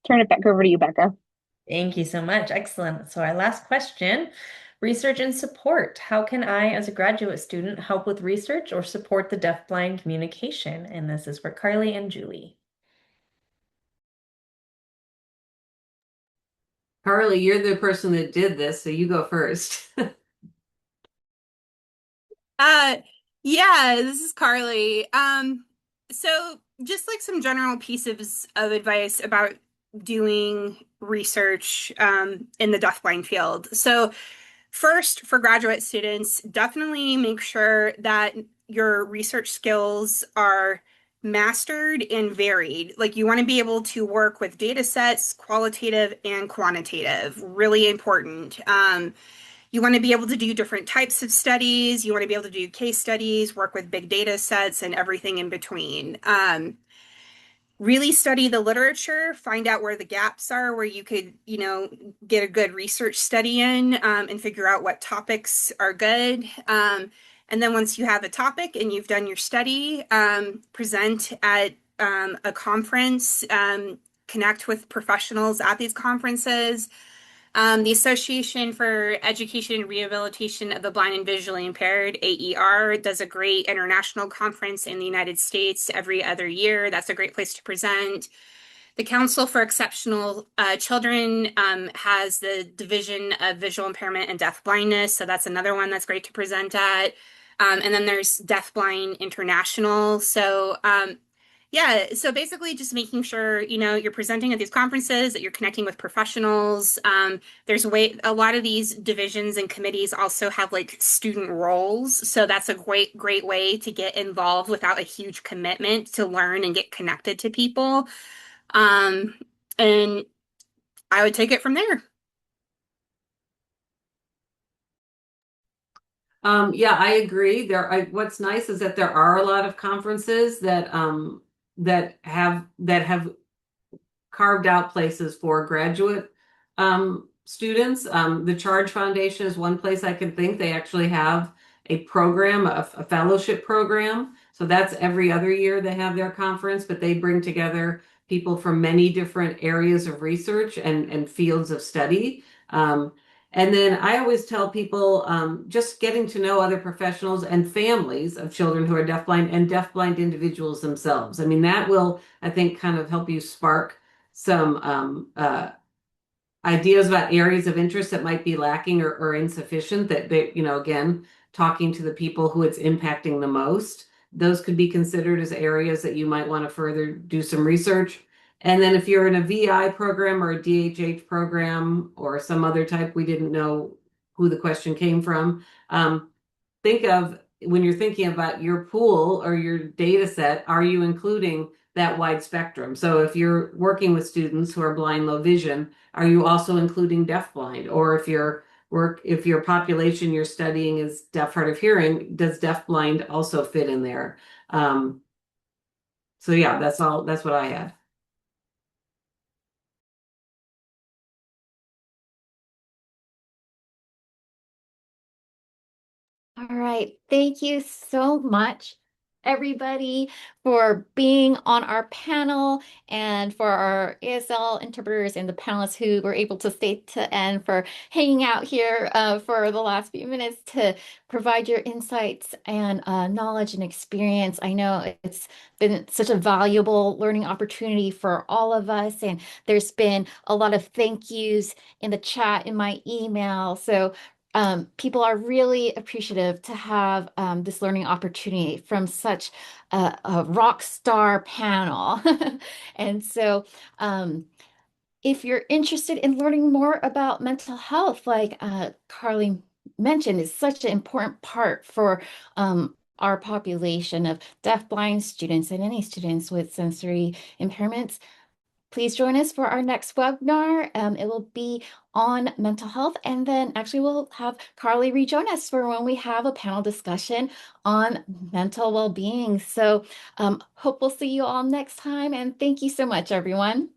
turn it back over to you, Becca. Thank you so much. Excellent. So our last question, research and support. How can I, as a graduate student, help with research or support the deafblind communication? And this is for Carlie and Julie. Carlie, you're the person that did this, so you go first. Yeah, this is Carlie. So just like some general pieces of advice about doing research in the deafblind field. So first, for graduate students, definitely make sure that your research skills are mastered and varied. Like you want to be able to work with data sets, qualitative and quantitative, really important. You want to be able to do different types of studies. You want to be able to do case studies, work with big data sets and everything in between. Really study the literature, find out where the gaps are, where you could, get a good research study in and figure out what topics are good. And then once you have a topic and you've done your study, present at a conference, connect with professionals at these conferences. The Association for Education and Rehabilitation of the Blind and Visually Impaired, AER, does a great international conference in the United States every other year. That's a great place to present. The Council for Exceptional Children has the Division of Visual Impairment and Deaf Blindness, so that's another one that's great to present at. And then there's Deafblind International. So yeah, so basically just making sure, you're presenting at these conferences, that you're connecting with professionals. There's a lot of these divisions and committees also have like student roles. So that's a great way to get involved without a huge commitment to learn and get connected to people. And I would take it from there. Yeah, I agree. What's nice is that there are a lot of conferences that have carved out places for graduate students. The Charge Foundation is one place I can think. They actually have a program, a fellowship program. So that's every other year they have their conference, but they bring together people from many different areas of research and fields of study. And then I always tell people just getting to know other professionals and families of children who are deafblind and deafblind individuals themselves. I mean, that will, I think, kind of help you spark some ideas about areas of interest that might be lacking or insufficient that they, again, talking to the people who it's impacting the most. Those could be considered as areas that you might want to further do some research. And then if you're in a VI program or a DHH program or some other type, we didn't know who the question came from. Think of when you're thinking about your pool or your data set, are you including that wide spectrum? So if you're working with students who are blind, low vision, are you also including deafblind? Or if your population you're studying is deaf, hard of hearing, does deafblind also fit in there? So yeah, that's what I had. All right. Thank you so much, everybody, for being on our panel and for our ASL interpreters and the panelists who were able to stay to end for hanging out here for the last few minutes to provide your insights and knowledge and experience. I know it's been such a valuable learning opportunity for all of us, and there's been a lot of thank yous in the chat, in my email. So people are really appreciative to have this learning opportunity from such a rock star panel. And so if you're interested in learning more about mental health, like Carlie mentioned, is such an important part for our population of deafblind students and any students with sensory impairments. Please join us for our next webinar. It will be on mental health, and then actually we'll have Carlie rejoin us for when we have a panel discussion on mental well-being. So hope we'll see you all next time, and thank you so much, everyone.